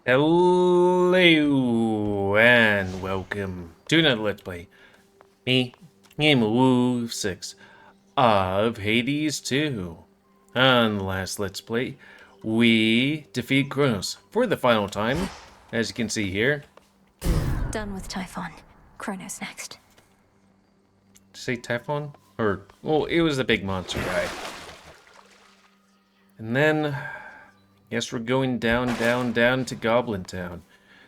Hello and welcome to another Let's Play. Me, GamerWolfSix of Hades 2. On the last Let's Play, we defeat Kronos for the final time, as you can see here. Done with Typhon. Kronos next. Did you say Typhon? Or, well, it was the big monster guy. And then, guess we're going down to Goblin Town.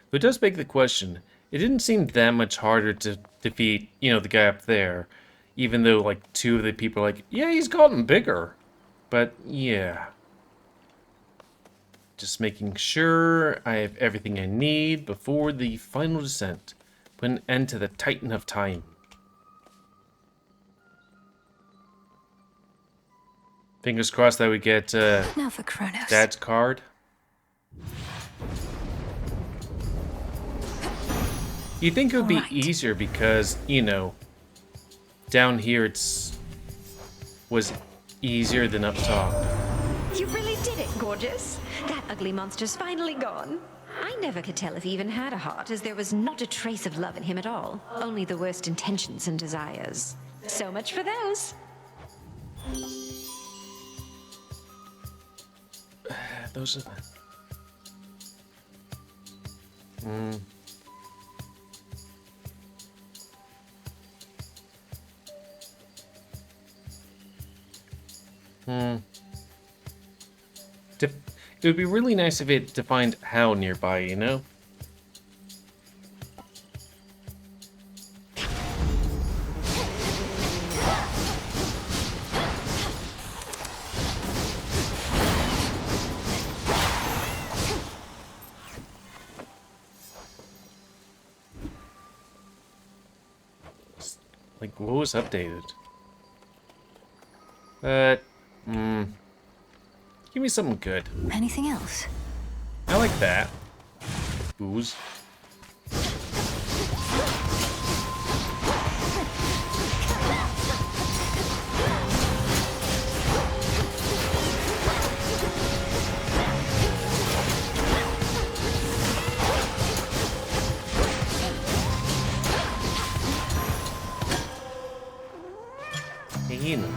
But it does beg the question, it didn't seem that much harder to defeat, the guy up there. Even though, like, two of the people are like, yeah, he's gotten bigger. But, yeah. Just making sure I have everything I need before the final descent. Put an end to the Titan of Time. Fingers crossed that we get, Now for Kronos. Dad's card. You'd think it would be easier because, down here was easier than up top. You really did it, gorgeous. That ugly monster's finally gone. I never could tell if he even had a heart, as there was not a trace of love in him at all. Only the worst intentions and desires. So much for those. Those are the... It would be really nice if it defined how nearby, you know? Like, what was updated? But, give me something good. Anything else? I like that. Booze. Hyena.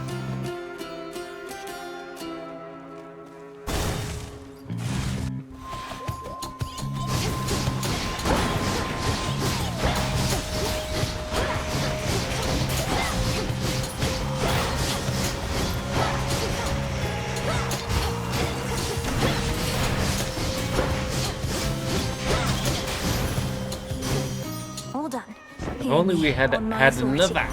All done. If only we had had another.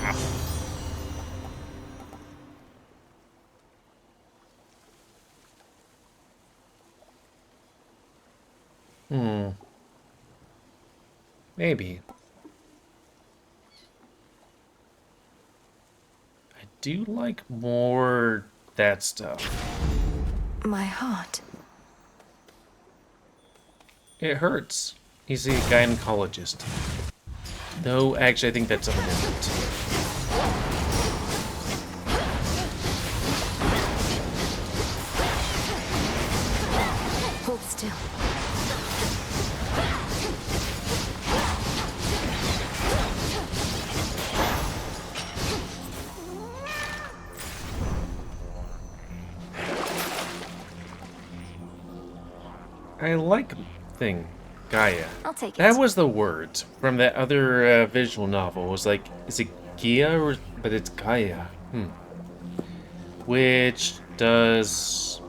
Maybe. I do like more that stuff. My heart. It hurts. He's a gynecologist. No, actually, I think that's something different. Hold still. I like thing, Gaia. I'll take it. That was the word from that other visual novel. It was like, is it Gaia or? But it's Gaia. Which does,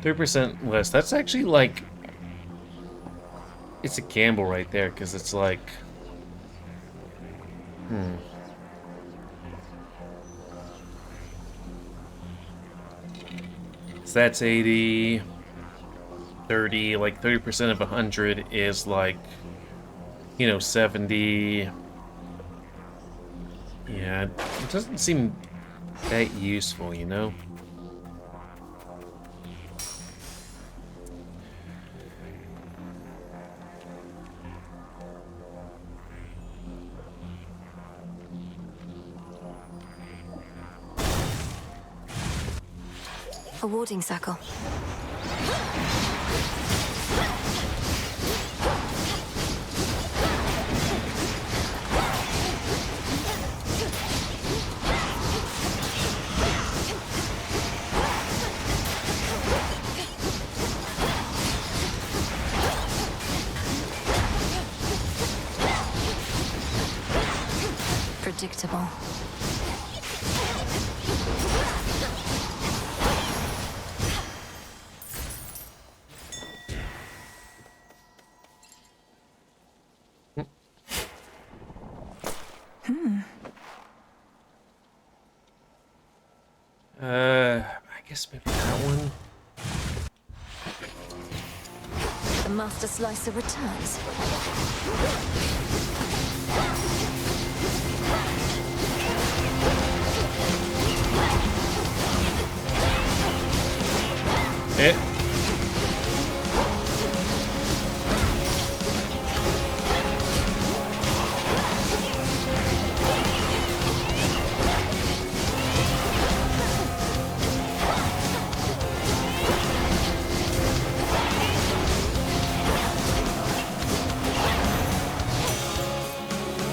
3% less. That's actually like, it's a gamble right there because it's like, So that's 80, 30, like 30% of 100 is like, 70. Yeah, it doesn't seem that useful, you know? A warding circle. Predictable. I guess maybe that one. The Master Slicer returns. It.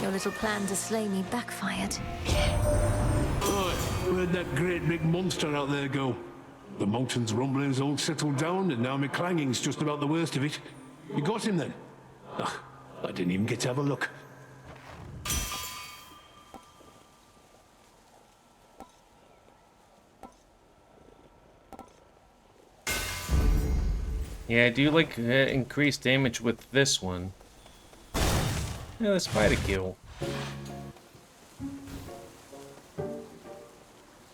Your little plan to slay me backfired. Right, where'd that great big monster out there go? The mountain's rumbling's all settled down, and now my clanging's just about the worst of it. You got him then? Ugh, I didn't even get to have a look. Yeah, I do like increased damage with this one. Yeah, let's fight a kill.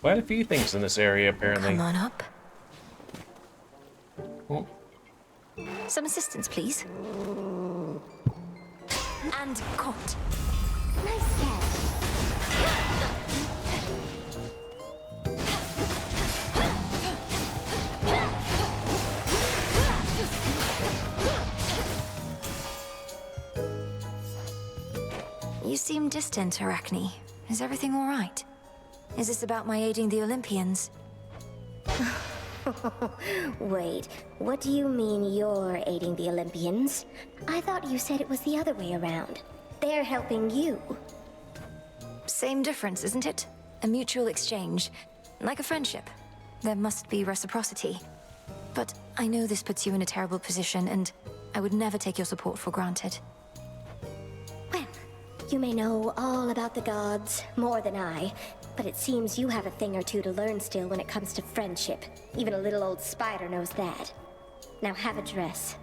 Quite a few things in this area, apparently. Come on up. Oh. Some assistance, please. And caught. Nice catch. You seem distant, Arachne. Is everything all right? Is this about my aiding the Olympians? Wait, what do you mean you're aiding the Olympians? I thought you said it was the other way around. They're helping you. Same difference, isn't it? A mutual exchange. Like a friendship. There must be reciprocity. But I know this puts you in a terrible position, and I would never take your support for granted. Well, you may know all about the gods, more than I, but it seems you have a thing or two to learn still when it comes to friendship. Even a little old spider knows that. Now have a dress.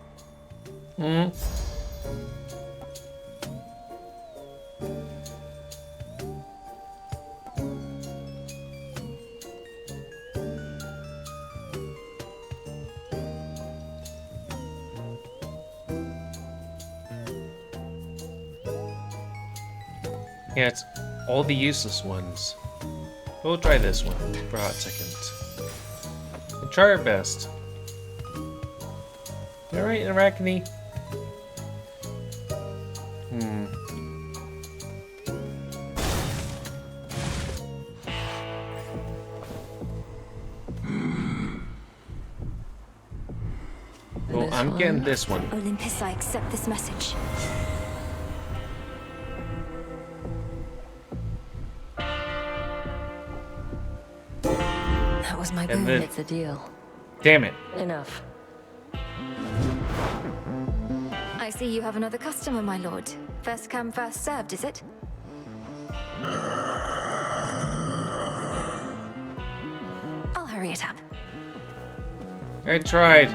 Yeah, it's all the useless ones. We'll try this one for a hot second. And try our best. Alright, Arachne? Well, I'm getting this one. Olympus, I accept this message. That was my boon. then- It's a deal. Damn it. Enough. I see you have another customer, my lord. First come, first served, is it? I'll hurry it up. I tried.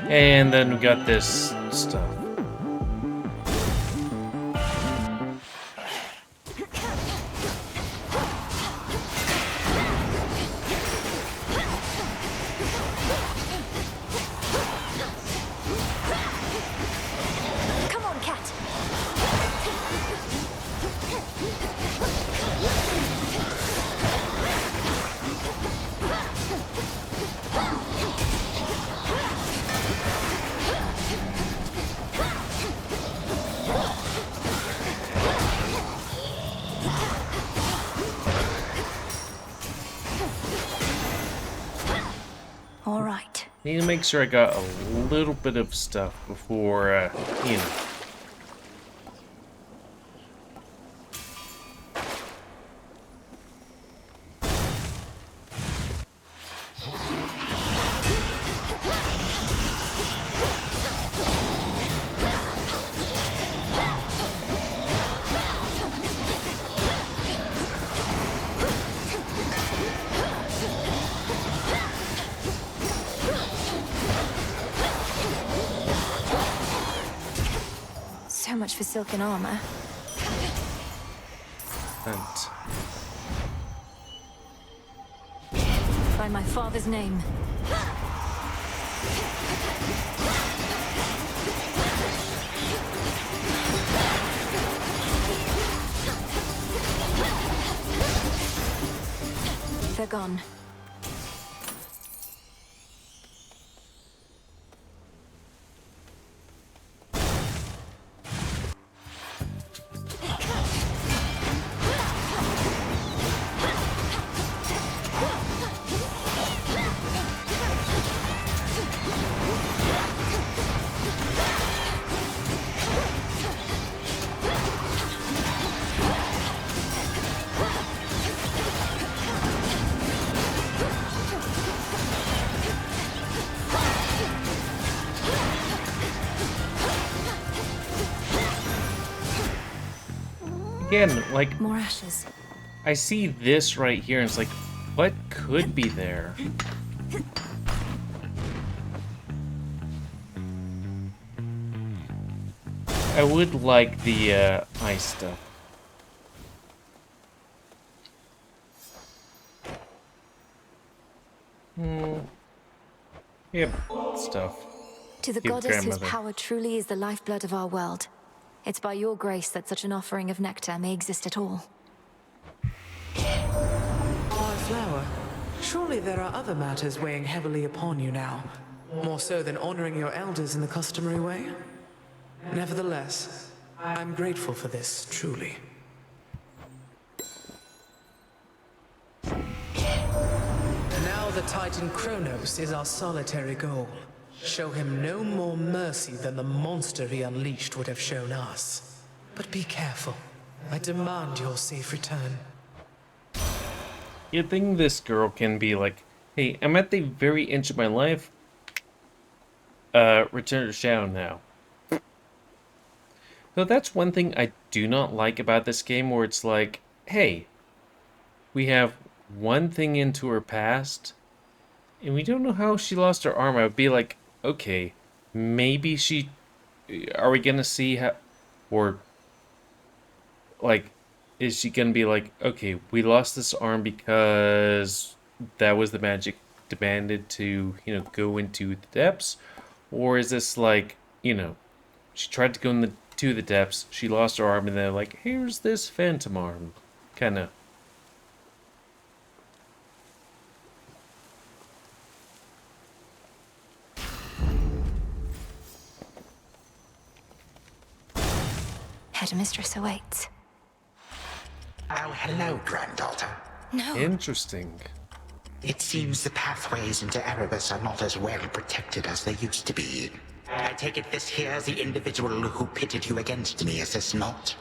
And then we got this stuff. Come on, cat. Need to make sure I got a little bit of stuff before, you know. So much for silken armor. And By my father's name. They're gone. again, like, More ashes. I see this right here, and it's like, what could be there? I would like the ice stuff. Yep, stuff. To the Give goddess whose grandmother. power truly is the lifeblood of our world. It's by your grace that such an offering of nectar may exist at all. My flower, surely there are other matters weighing heavily upon you now. More so than honoring your elders in the customary way? Nevertheless, I'm grateful for this, truly. Now the Titan Kronos is our solitary goal. Show him no more mercy than the monster he unleashed would have shown us. But be careful. I demand your safe return. You'd think this girl can be like, hey, I'm at the very edge of my life. Return to Shadow now. So that's one thing I do not like about this game, where it's like, hey, we have one thing into her past, and we don't know how she lost her arm. I would be like, okay, maybe she... Are we gonna see how... Or, like, is she gonna be like, okay, we lost this arm because that was the magic demanded to, you know, go into the depths? Or is this like, you know, she tried to go into the depths, she lost her arm, and they're like, here's this phantom arm. Kinda. Headmistress awaits. Oh, hello, granddaughter. No. Interesting. It seems the pathways into Erebus are not as well protected as they used to be. I take it this here's the individual who pitted you against me, is this not?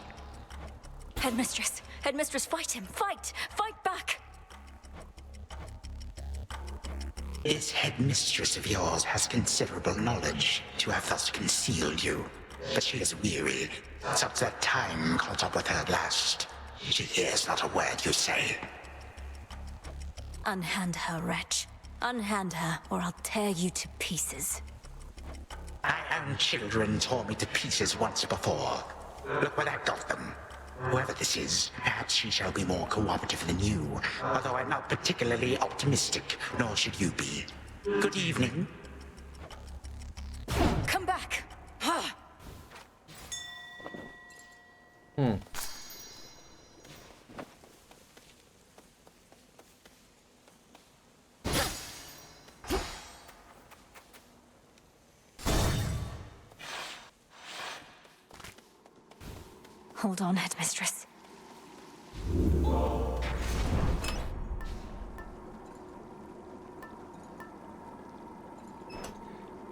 Headmistress! Headmistress, fight him! Fight! Fight back! This headmistress of yours has considerable knowledge to have thus concealed you. But she is weary. Such that time caught up with her at last. She hears not a word you say. Unhand her, wretch. Unhand her, or I'll tear you to pieces. My own children tore me to pieces once before. Look where that got them. Whoever this is, perhaps she shall be more cooperative than you, although I'm not particularly optimistic, nor should you be. Good evening. Come back! Hold on, Headmistress.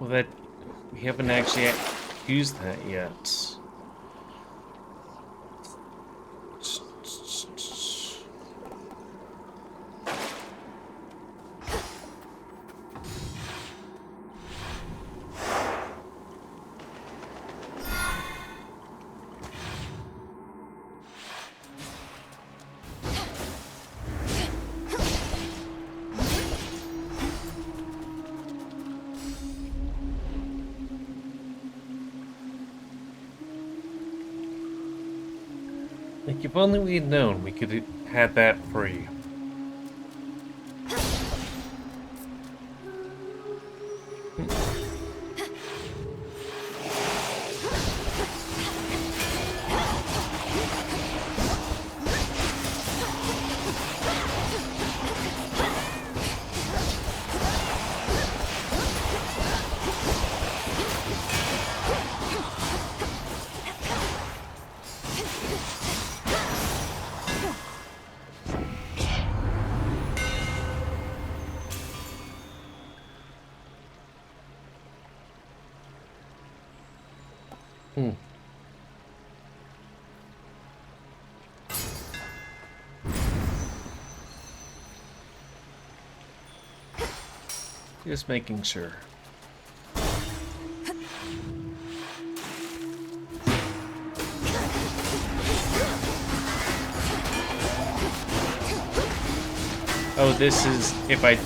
Well, that we haven't actually used that yet. Like, if only we had known, we could have had that free. Just making sure. Oh, this is if I...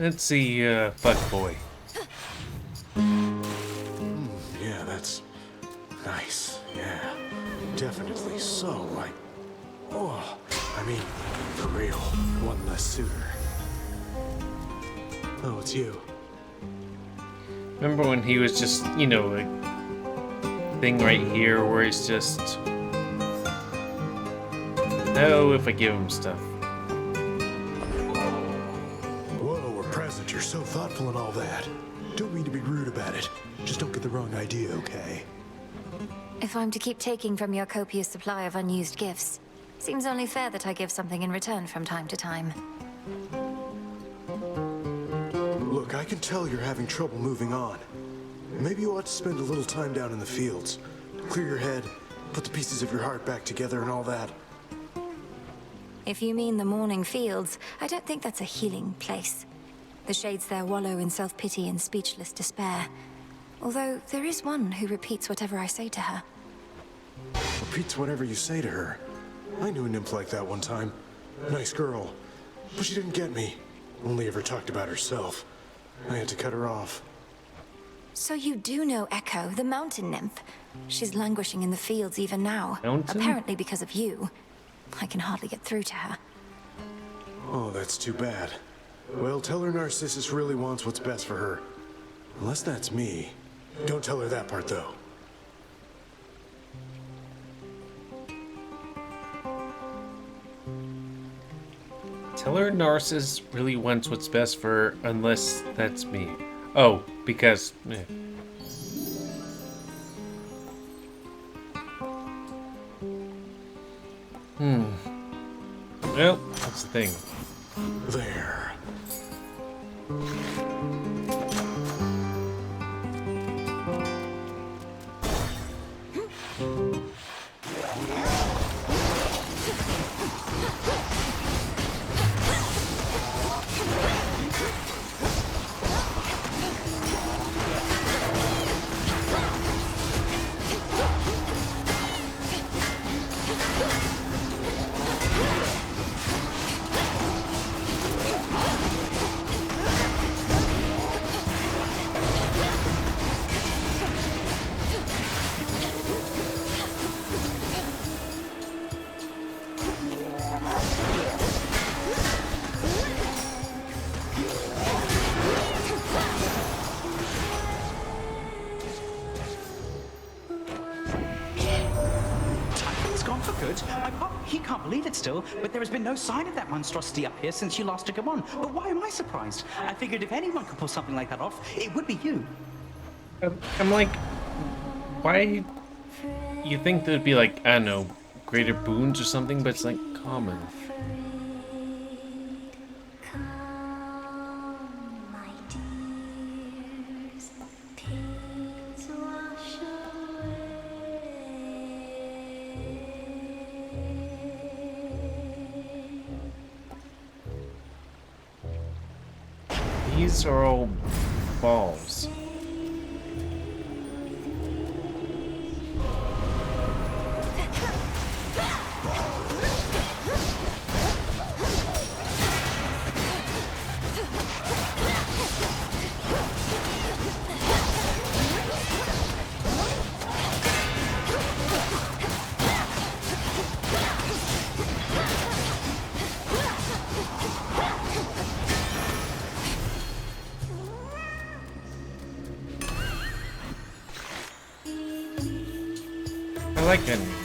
Let's see, fuckboy. Yeah, that's nice. Yeah, definitely so. Oh, I mean, for real, one less suitor. Oh, it's you. Remember when he was just, you know, like, thing right here where he's just... Oh, if I give him stuff. You're so thoughtful and all that. Don't mean to be rude about it. Just don't get the wrong idea, okay? If I'm to keep taking from your copious supply of unused gifts, seems only fair that I give something in return from time to time. Look, I can tell you're having trouble moving on. Maybe you ought to spend a little time down in the fields. Clear your head, put the pieces of your heart back together and all that. If you mean the morning fields, I don't think that's a healing place. The shades there wallow in self-pity and speechless despair. Although there is one who repeats whatever I say to her. Repeats whatever you say to her. I knew a nymph like that one time. Nice girl. But she didn't get me. Only ever talked about herself. I had to cut her off. So you do know Echo, the mountain nymph. She's languishing in the fields even now. Mountain? Apparently because of you. I can hardly get through to her. Oh, that's too bad. Well, tell her Narcissus really wants what's best for her. Unless that's me. Don't tell her that part, though. Tell her Narcissus really wants what's best for her, unless that's me. Oh, because... Well, that's the thing. There. good. My pop, he can't believe it still, but there has been no sign of that monstrosity up here since you last took him on. But why am I surprised? I figured if anyone could pull something like that off, it would be you. I'm like, why? You think there'd be like, I don't know, greater boons or something, but it's like common. These are all balls. I like enemies.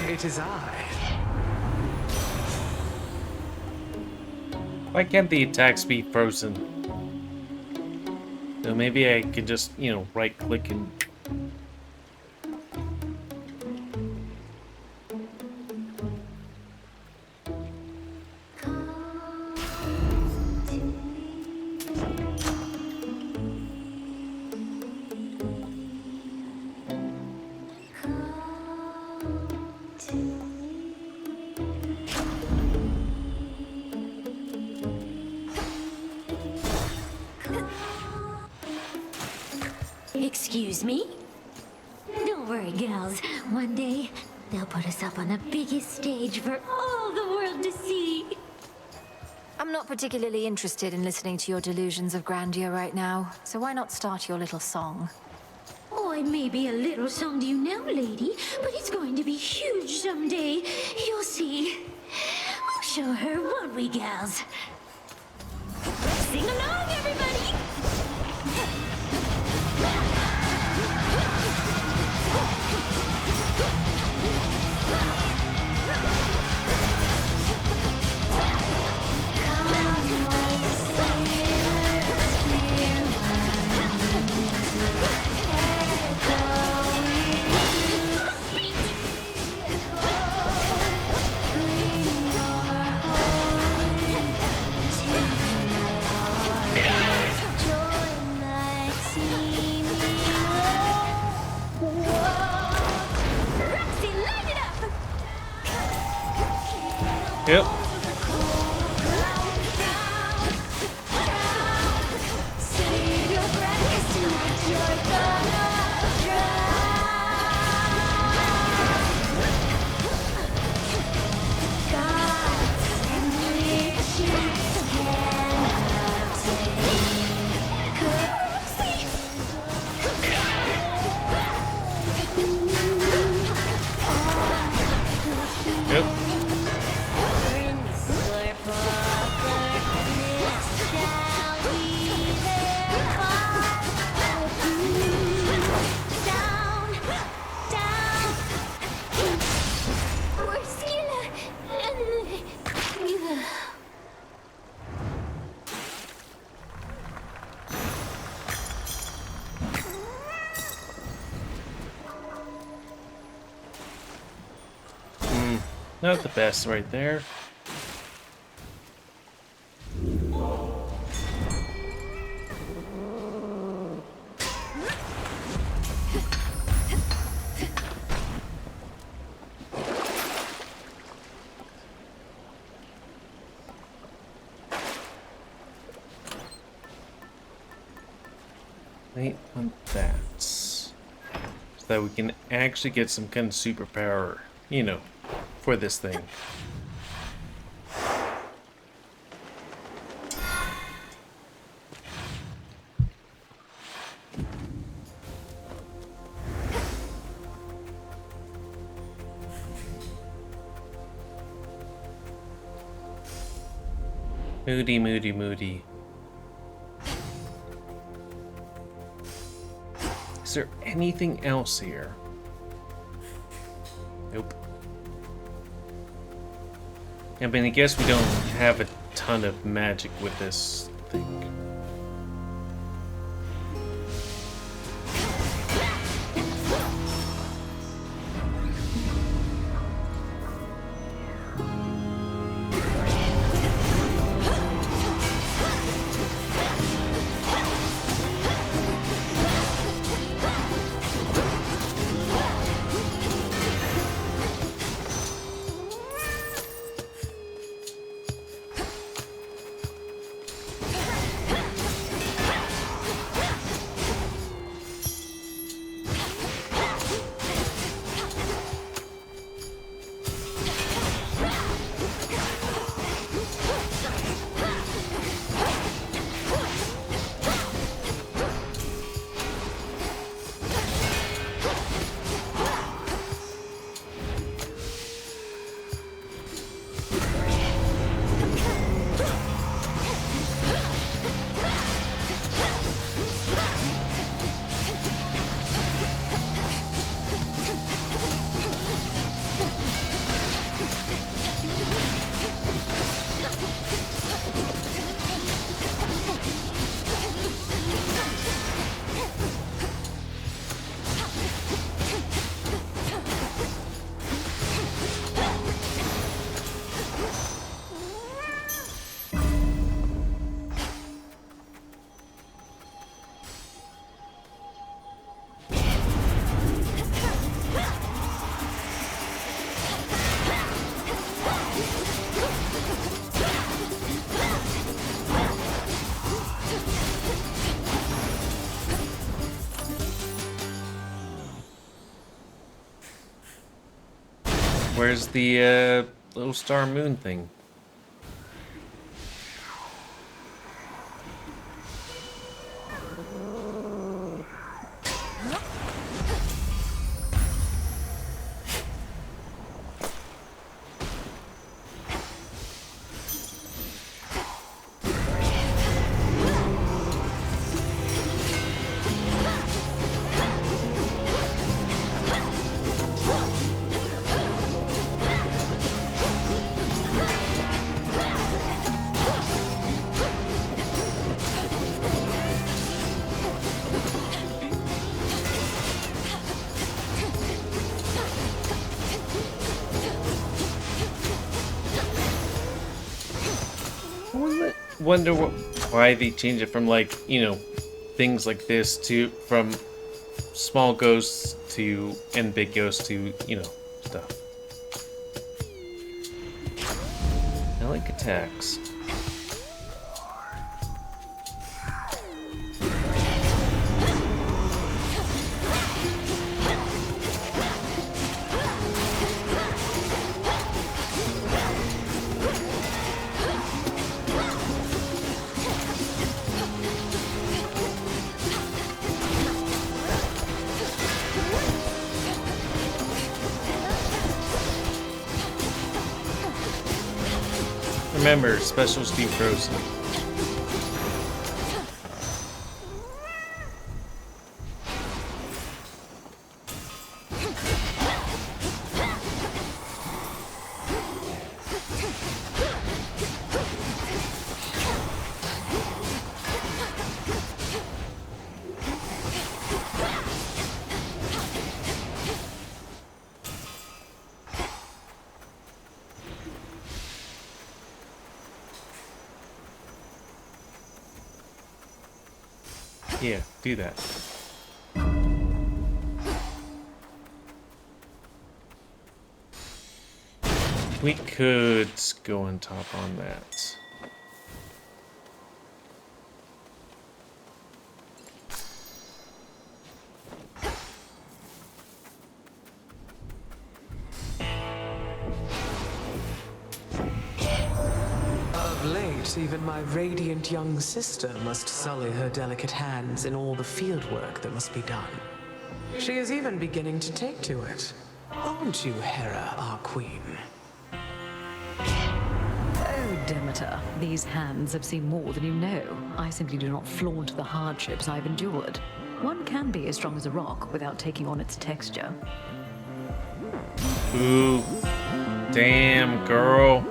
It is I. Why can't the attacks be frozen? So maybe I could just, you know, right click and... Excuse me? Don't worry, girls. One day, they'll put us up on the biggest stage for all the world to see. I'm not particularly interested in listening to your delusions of grandeur right now, so why not start your little song? Oh, it may be a little song to you now, lady, but it's going to be huge someday. You'll see. We'll show her, won't we, gals? Sing along, everybody! Yep. Yep. Not the best right there. Wait on that. So that we can actually get some kind of superpower, you know, for this thing. Moody, moody, moody. Is there anything else here? Nope. I mean, I guess we don't have a ton of magic with this thing. Where's the little star moon thing? wonder why they change it from, like, you know, things like this to from small ghosts to and big ghosts to, you know, stuff. I like attacks. Remember, specials do frozen. Yeah, do that. We could go on top on that. Even my radiant young sister must sully her delicate hands in all the field work that must be done. She is even beginning to take to it. Aren't you, Hera, our queen? Oh, Demeter, these hands have seen more than you know. I simply do not flaunt the hardships I've endured. One can be as strong as a rock without taking on its texture. Ooh. Damn, girl.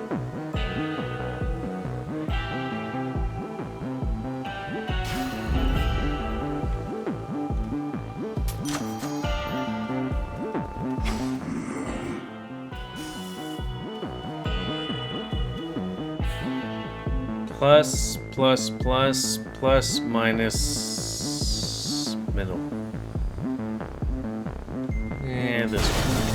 Plus, plus, plus, plus, minus, middle. And this one.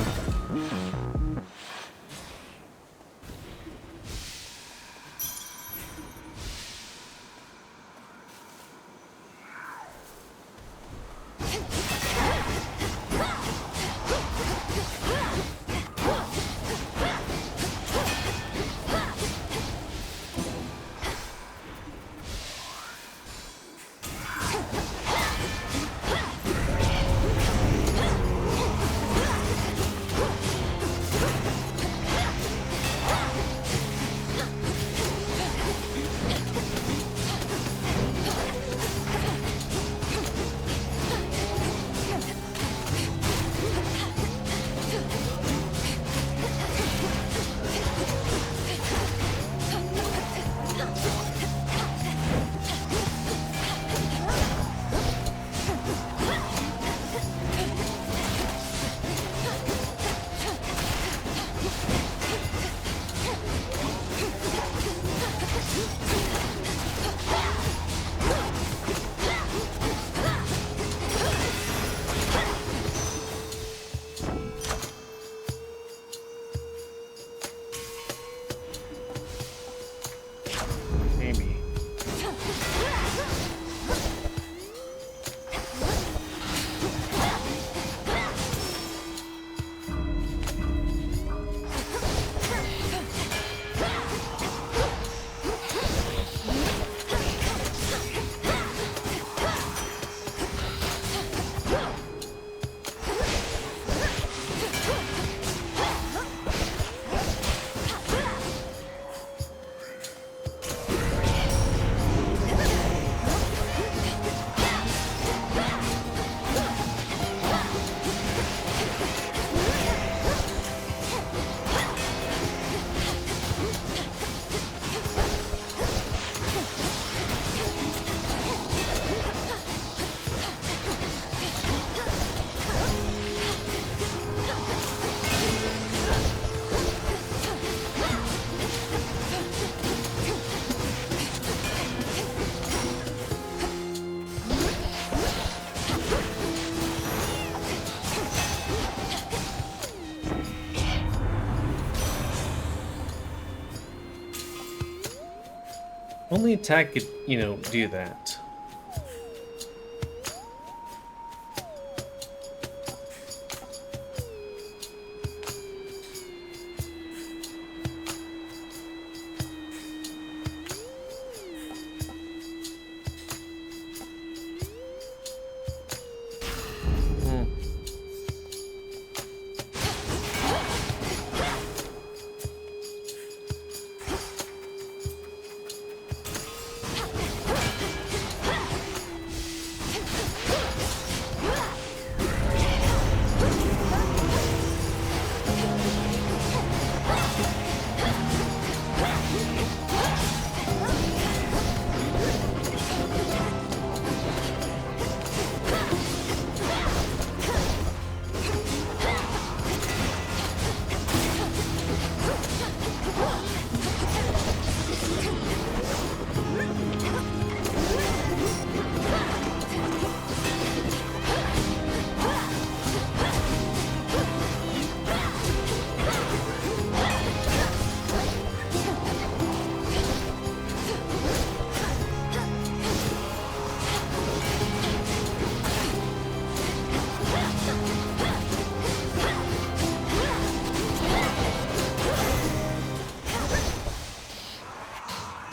Only attack could, you know, do that.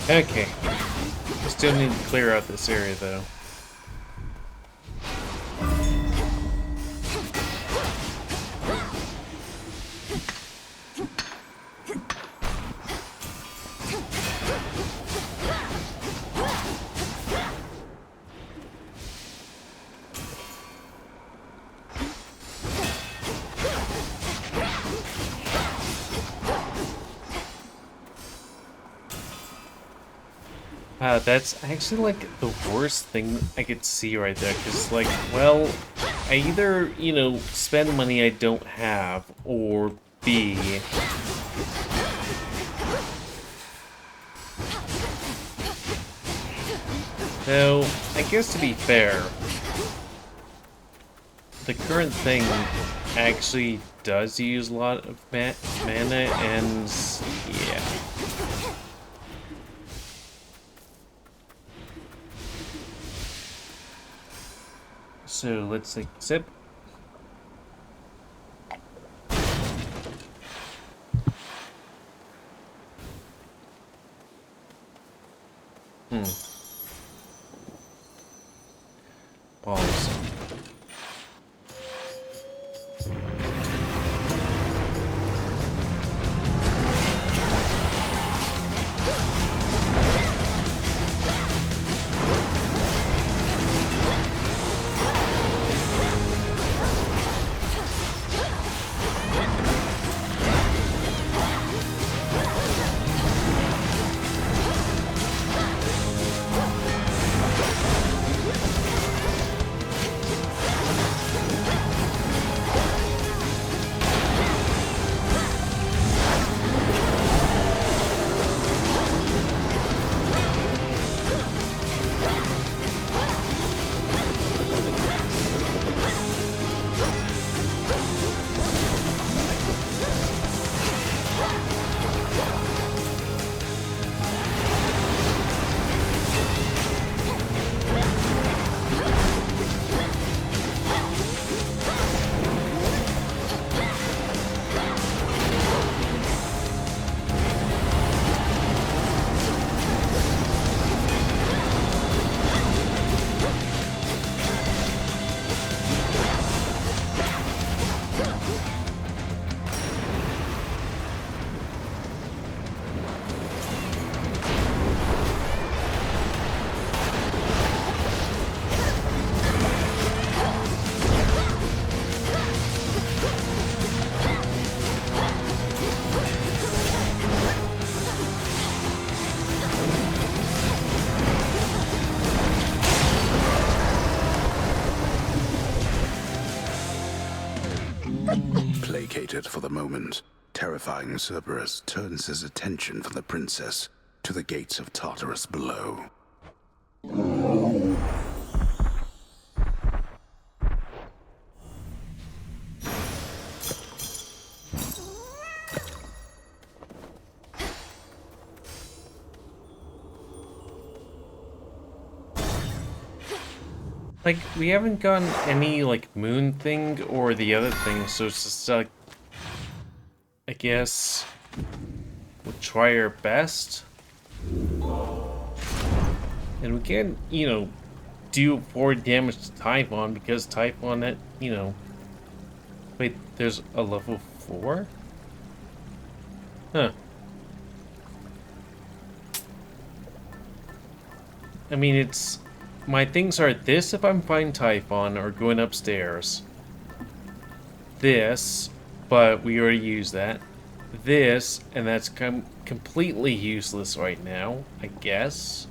Okay. Still need to clear out this area, though. That's actually, like, the worst thing I could see right there, because, like, well, I either, you know, spend money I don't have, or B, though, I guess to be fair, the current thing actually does use a lot of mana, and yeah. So let's take a sip. Pause. Placated for the moment, terrifying Cerberus turns his attention from the princess to the gates of Tartarus below. Like, we haven't gotten any, like, moon thing or the other thing, so it's just, like, I guess we'll try our best. And we can, you know, do 4 damage to Typhon because Typhon had, you know... Wait, there's a level 4? Huh. I mean, it's... My things are this if I'm fighting Typhon or going upstairs. This, but we already used that. This, and that's completely useless right now, I guess.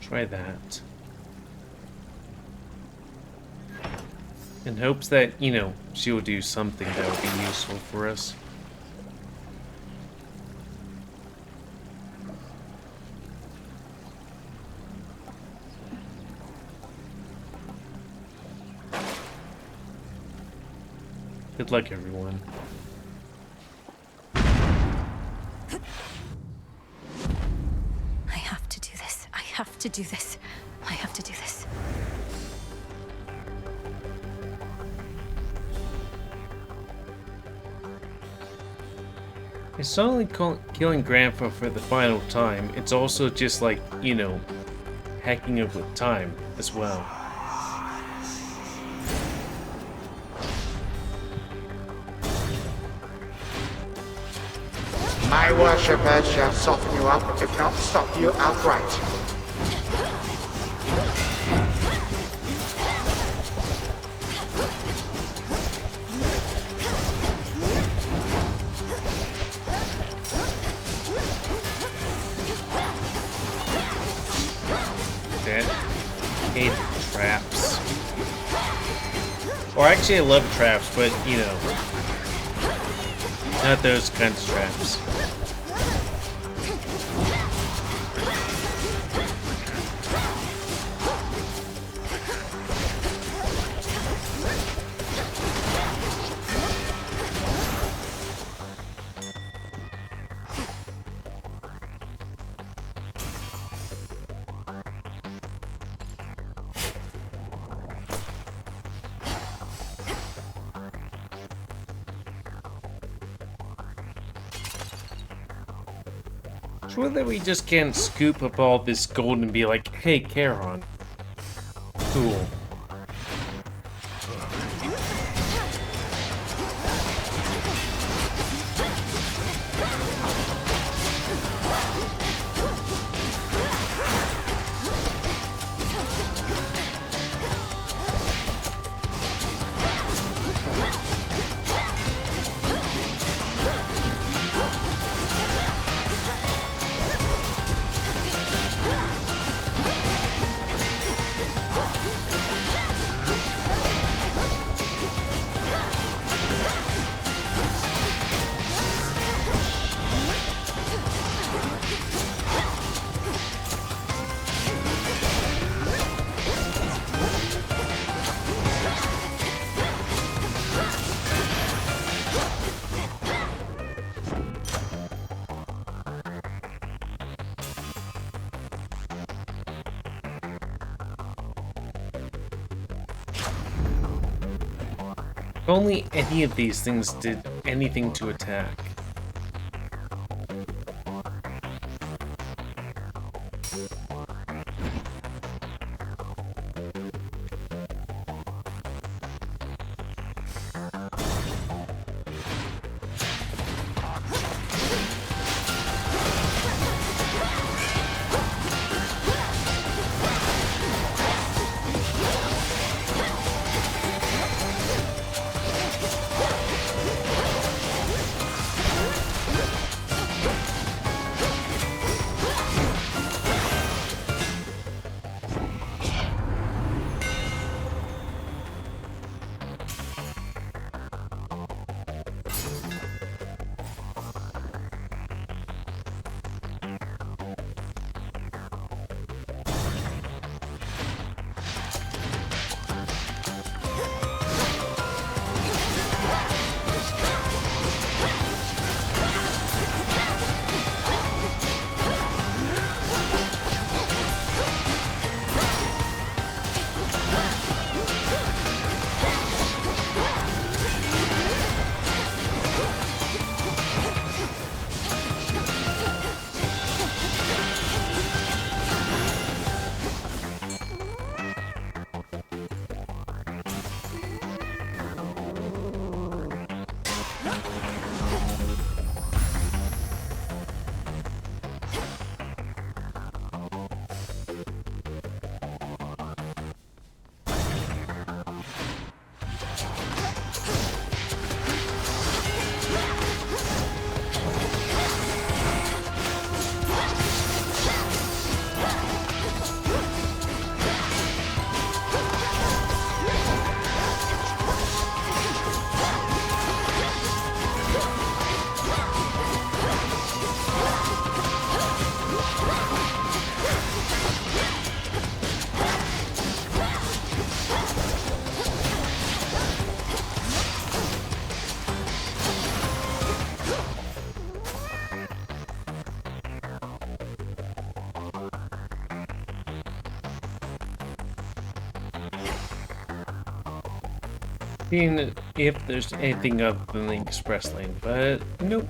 Try that. In hopes that, you know, she'll do something that would be useful for us. Good luck, everyone. I have to do this. I have to do this. I have to do this. It's not only killing Grandpa for the final time, it's also just like, you know, hacking up with time as well. My worshippers shall soften you up, if not stop you outright. Hate traps. Or actually I love traps, but you know, not those kinds of traps. Sure that we just can't scoop up all this gold and be like, hey, Charon. Cool. If only any of these things did anything to attack. Seeing if there's anything other than the express lane, but nope.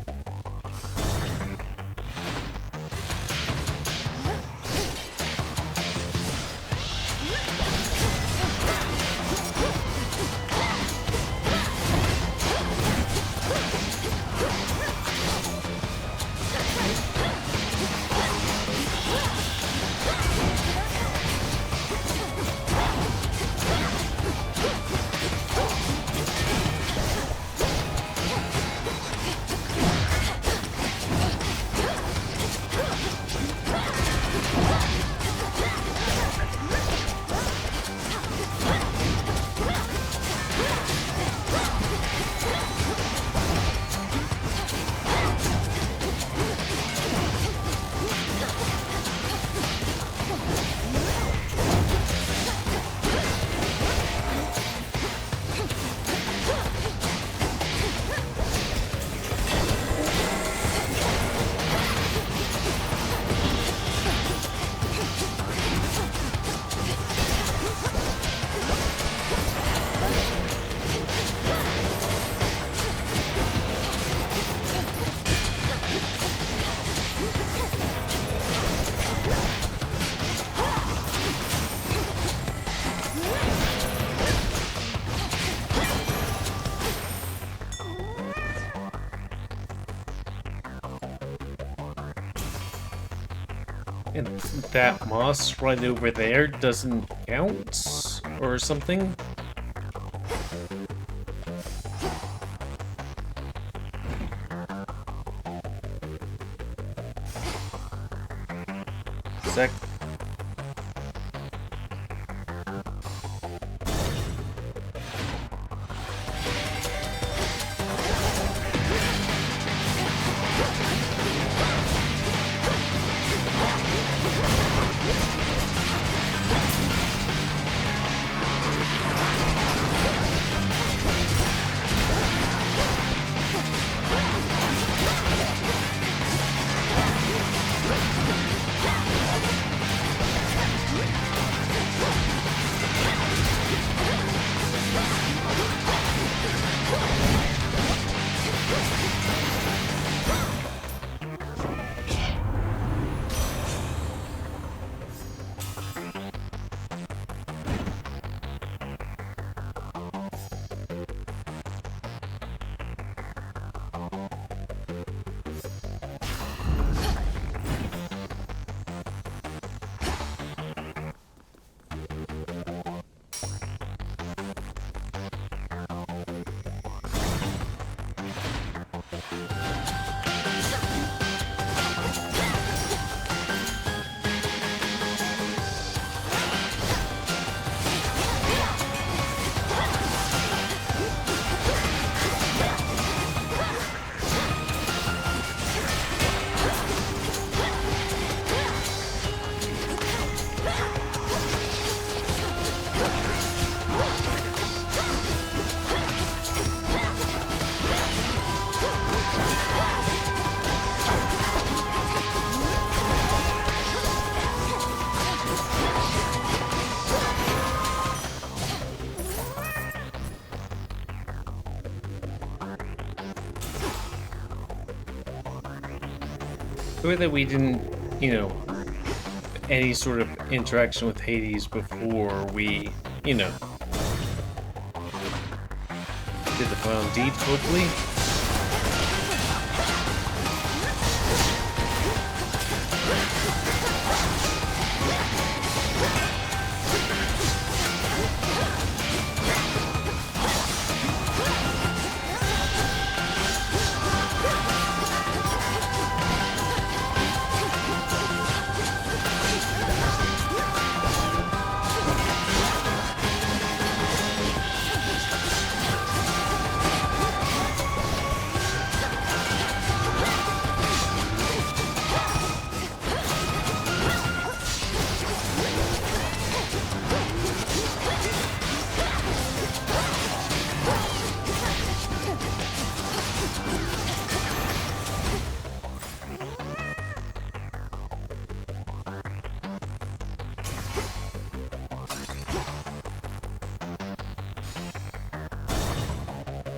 And that moss right over there doesn't count or something? Sec. The way that we didn't, you know, any sort of interaction with Hades before we, you know, did the final deed, hopefully.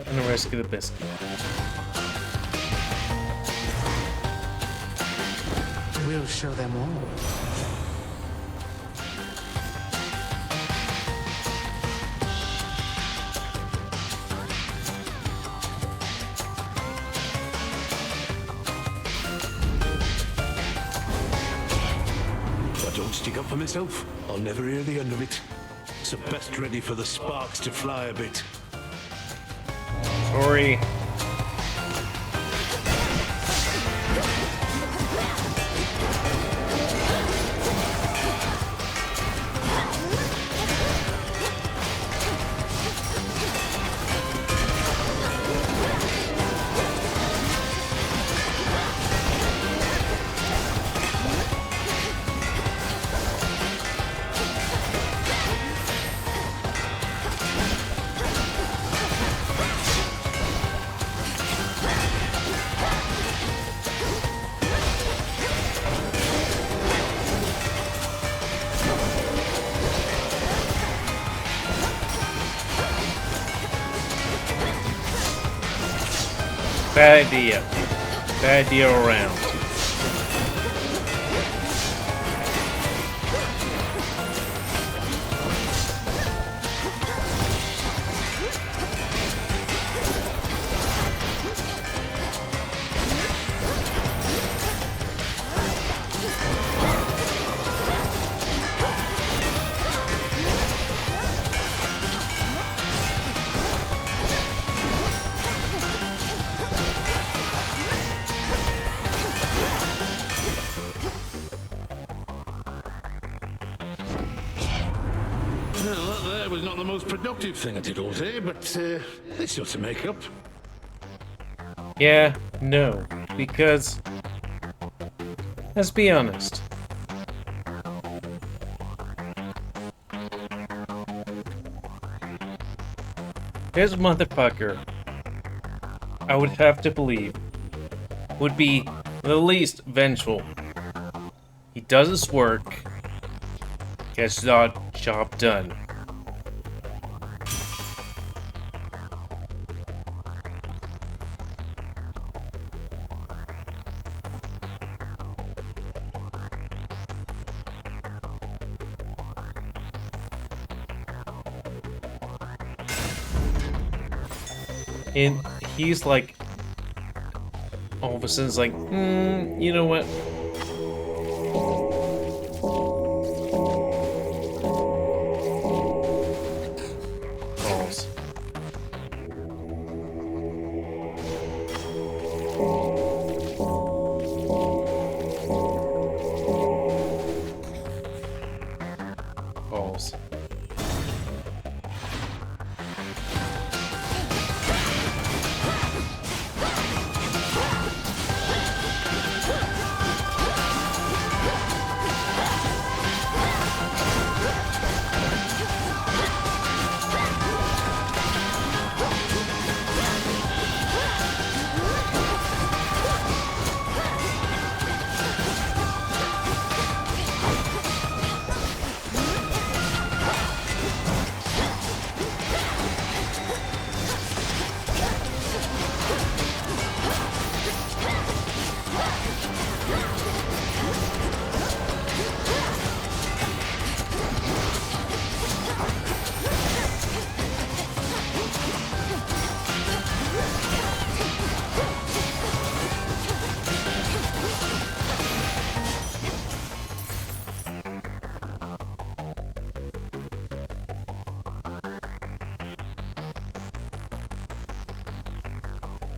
And the risk of the biscuit. We'll show them all. If I don't stick up for myself, I'll never hear the end of it. So best ready for the sparks to fly a bit. Sorry. Bad idea. Bad idea around. Well, that was not the most productive thing I did all day, but it's just to make up. Yeah, no. Because, let's be honest. This motherfucker, I would have to believe, would be the least vengeful. He does his work, gets the job done. And he's like, all of a sudden, it's like, you know what? Balls. Balls.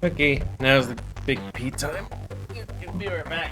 Okay, now's the big P time. Be right back.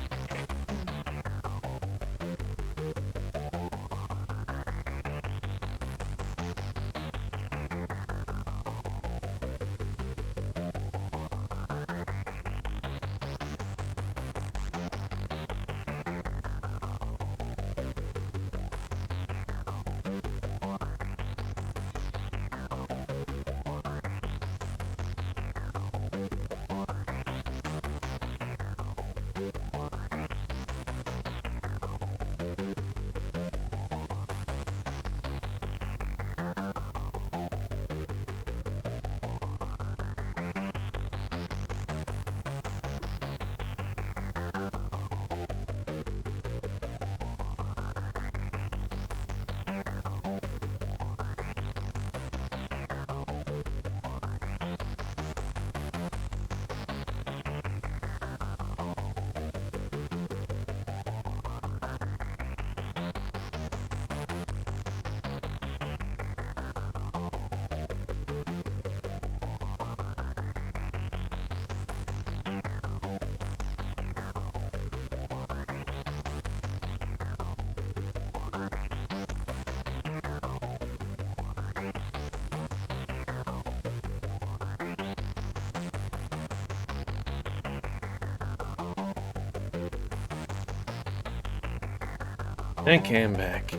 Okay, I'm back.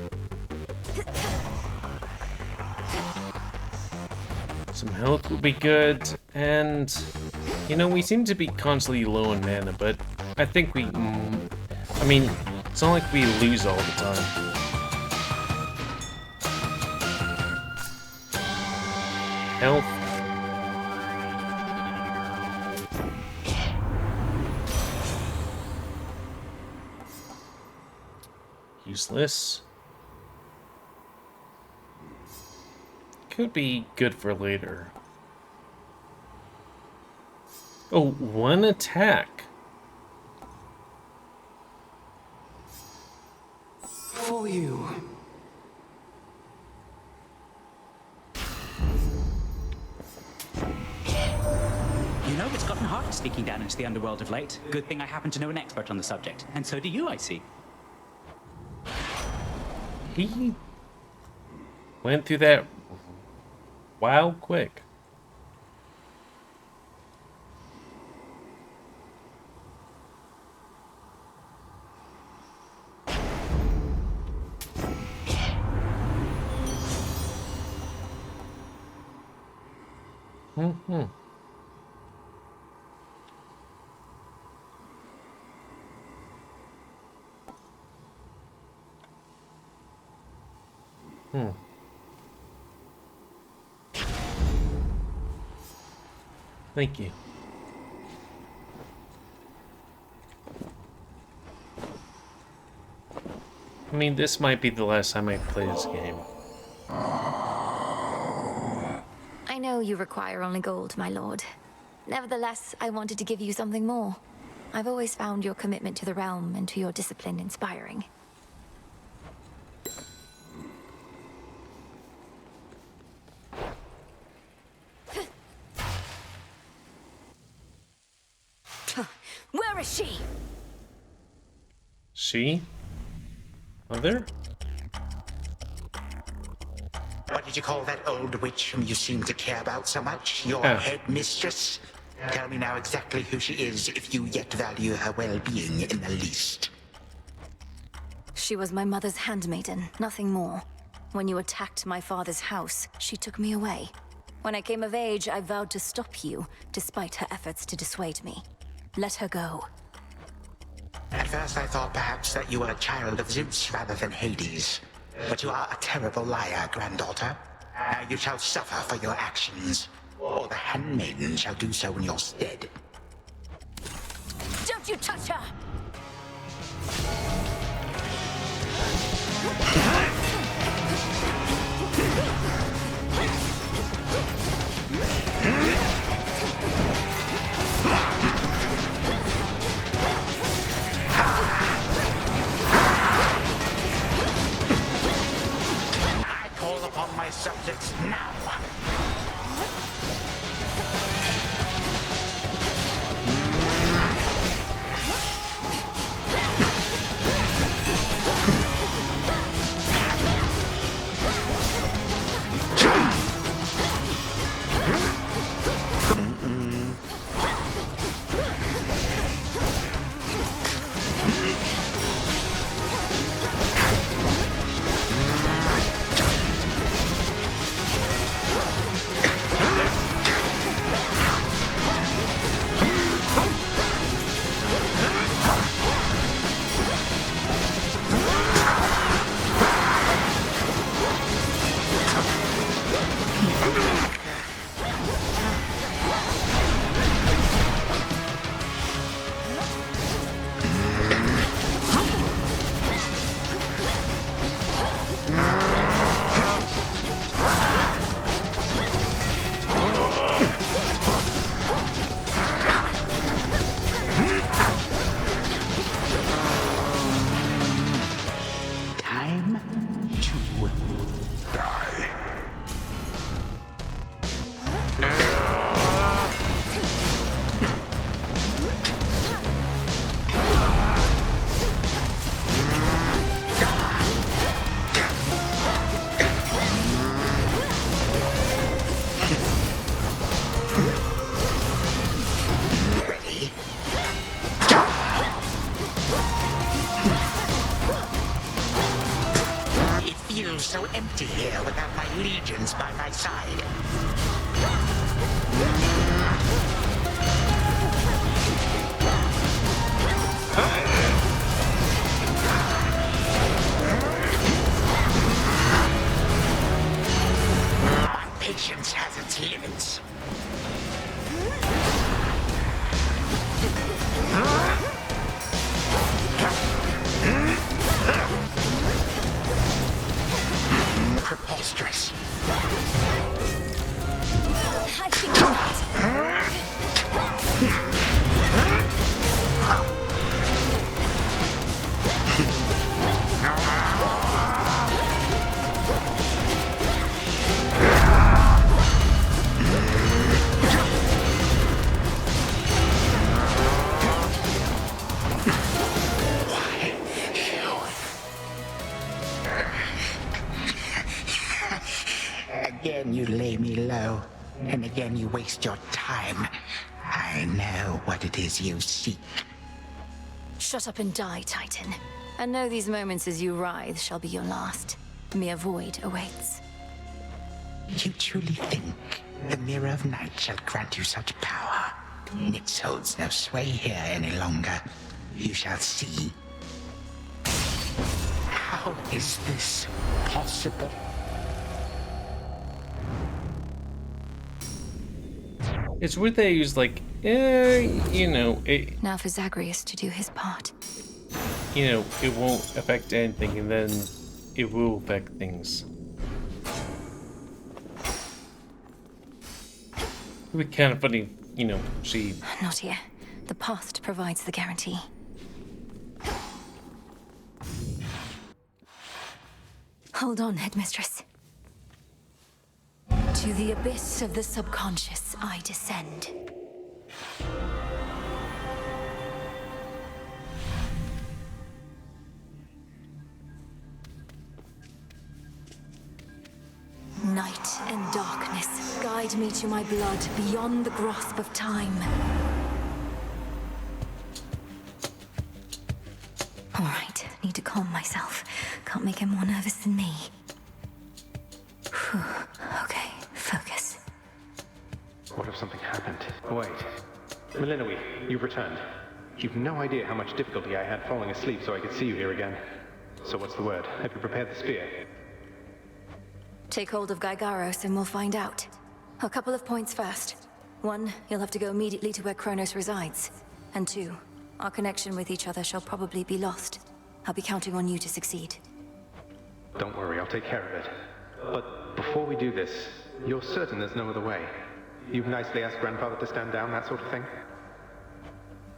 Some health will be good, and you know, we seem to be constantly low on mana, but I think we, I mean, it's not like we lose all the time. Health. Useless. Could be good for later. Oh, one attack. For you. You know, it's gotten harder sneaking down into the underworld of late. Good thing I happen to know an expert on the subject. And so do you, I see. He went through that wow quick. Hmm. Thank you. I mean, this might be the last time I play this game. I know you require only gold, my lord. Nevertheless, I wanted to give you something more. I've always found your commitment to the realm and to your discipline inspiring. Where is she? She? Mother? What did you call that old witch whom you seem to care about so much? Your headmistress? Tell me now exactly who she is, if you yet value her well-being in the least. She was my mother's handmaiden, nothing more. When you attacked my father's house, she took me away. When I came of age, I vowed to stop you, despite her efforts to dissuade me. Let her go. At first I thought perhaps that you were a child of Zeus rather than Hades. But you are a terrible liar, granddaughter. Now you shall suffer for your actions, or the handmaiden shall do so in your stead. Don't you touch her! I call upon my subjects now. my legions by my side. My patience has its limits. Preposterous. I think not. Again you lay me low, and again you waste your time. I know what it is you seek. Shut up and die, Titan. And know these moments as you writhe shall be your last. Mere void awaits. You truly think the Mirror of Night shall grant you such power? Nyx holds no sway here any longer. You shall see. How is this possible? It's weird they use like, you know, Now for Zagreus to do his part. you know, it won't affect anything, and then it will affect things. It would be kind of funny, you know, she... Not here. The past provides the guarantee. Hold on, Headmistress. To the abyss of the subconscious I descend. Night and darkness guide me to my blood beyond the grasp of time. All right, need to calm myself. Can't make him more nervous than me. Whew. Okay, focus. What if something happened? Wait. Melinoe, you've returned. You've no idea how much difficulty I had falling asleep so I could see you here again. So what's the word? Have you prepared the spear? Take hold of Gygaros and we'll find out. A couple of points first. 1, you'll have to go immediately to where Kronos resides. And 2, our connection with each other shall probably be lost. I'll be counting on you to succeed. Don't worry, I'll take care of it. But before we do this, you're certain there's no other way? You've nicely asked Grandfather to stand down, that sort of thing?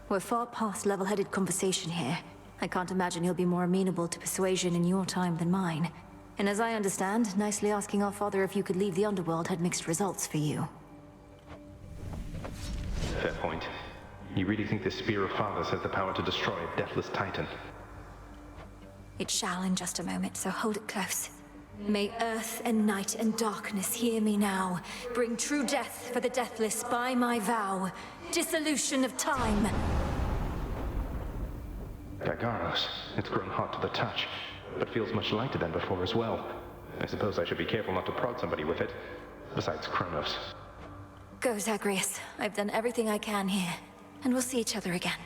We're far past level-headed conversation here. I can't imagine he'll be more amenable to persuasion in your time than mine. And as I understand, nicely asking our father if you could leave the underworld had mixed results for you. Fair point. You really think this Spear of Fathers has the power to destroy a deathless Titan? It shall in just a moment, so hold it close. May earth and night and darkness hear me now. Bring true death for the deathless by my vow. Dissolution of time. Gygaros, it's grown hot to the touch, but feels much lighter than before as well. I suppose I should be careful not to prod somebody with it. Besides Kronos. Go, Zagreus. I've done everything I can here. And we'll see each other again.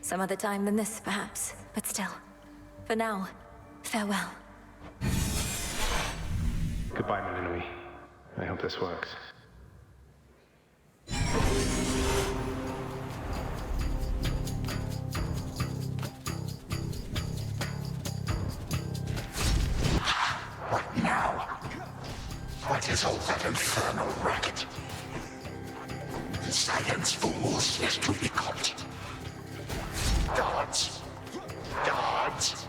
Some other time than this, perhaps. But still. For now, farewell. Goodbye, Melinoe. I hope this works. What now? What is all that infernal racket? Silence, fools, lest we be caught. Guards! Guards!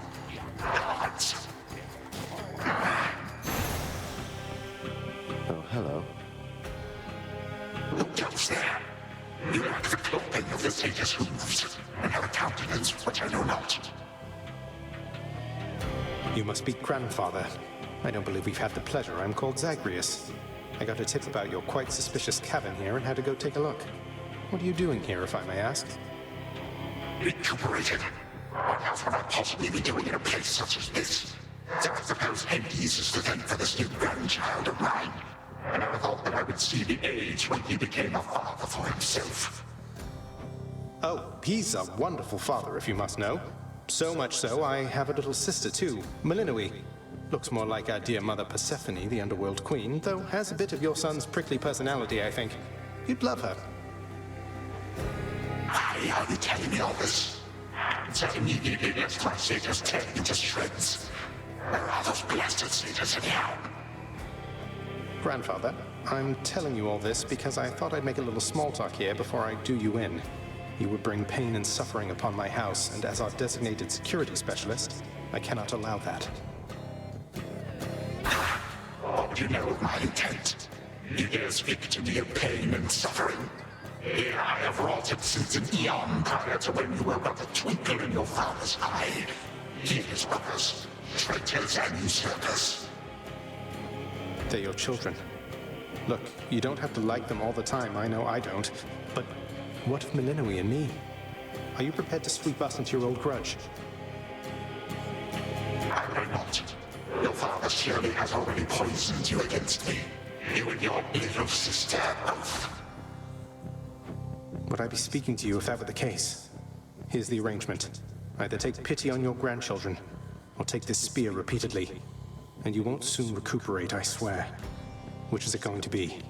Guards! Oh, hello. Who goes there? You lack the clothing of the satyrs' hooves, and have a countenance which I know not. You must be Grandfather. I don't believe we've had the pleasure. I'm called Zagreus. I got a tip about your quite suspicious cabin here and had to go take a look. What are you doing here, if I may ask? Recuperated. What else would I possibly be doing in a place such as this? So I suppose Hades is the thing for this new grandchild of mine. I never thought that I would see the age when he became a father for himself. Oh, he's a wonderful father, if you must know. So much so, I have a little sister too, Melinoe. Looks more like our dear mother Persephone, the Underworld Queen, though has a bit of your son's prickly personality, I think. You'd love her. Why are you telling me all this? That immediately lets my satyrs tear me to shreds. Where are those blasted satyrs anyhow? Grandfather, I'm telling you all this because I thought I'd make a little small talk here before I do you in. You would bring pain and suffering upon my house, and as our designated security specialist, I cannot allow that. What would you know of my intent? You dare speak to me of pain and suffering? Here I have wrought it since an eon prior to when you were but a twinkle in your father's eye. He and his brothers, traitors and usurpers. They're your children. Look, you don't have to like them all the time, I know I don't. But what of Melinoe and me? Are you prepared to sweep us into your old grudge? I will not. Your father surely has already poisoned you against me. You and your little sister both. Would I be speaking to you if that were the case? Here's the arrangement. Either take pity on your grandchildren, or take this spear repeatedly. And you won't soon recuperate, I swear. Which is it going to be?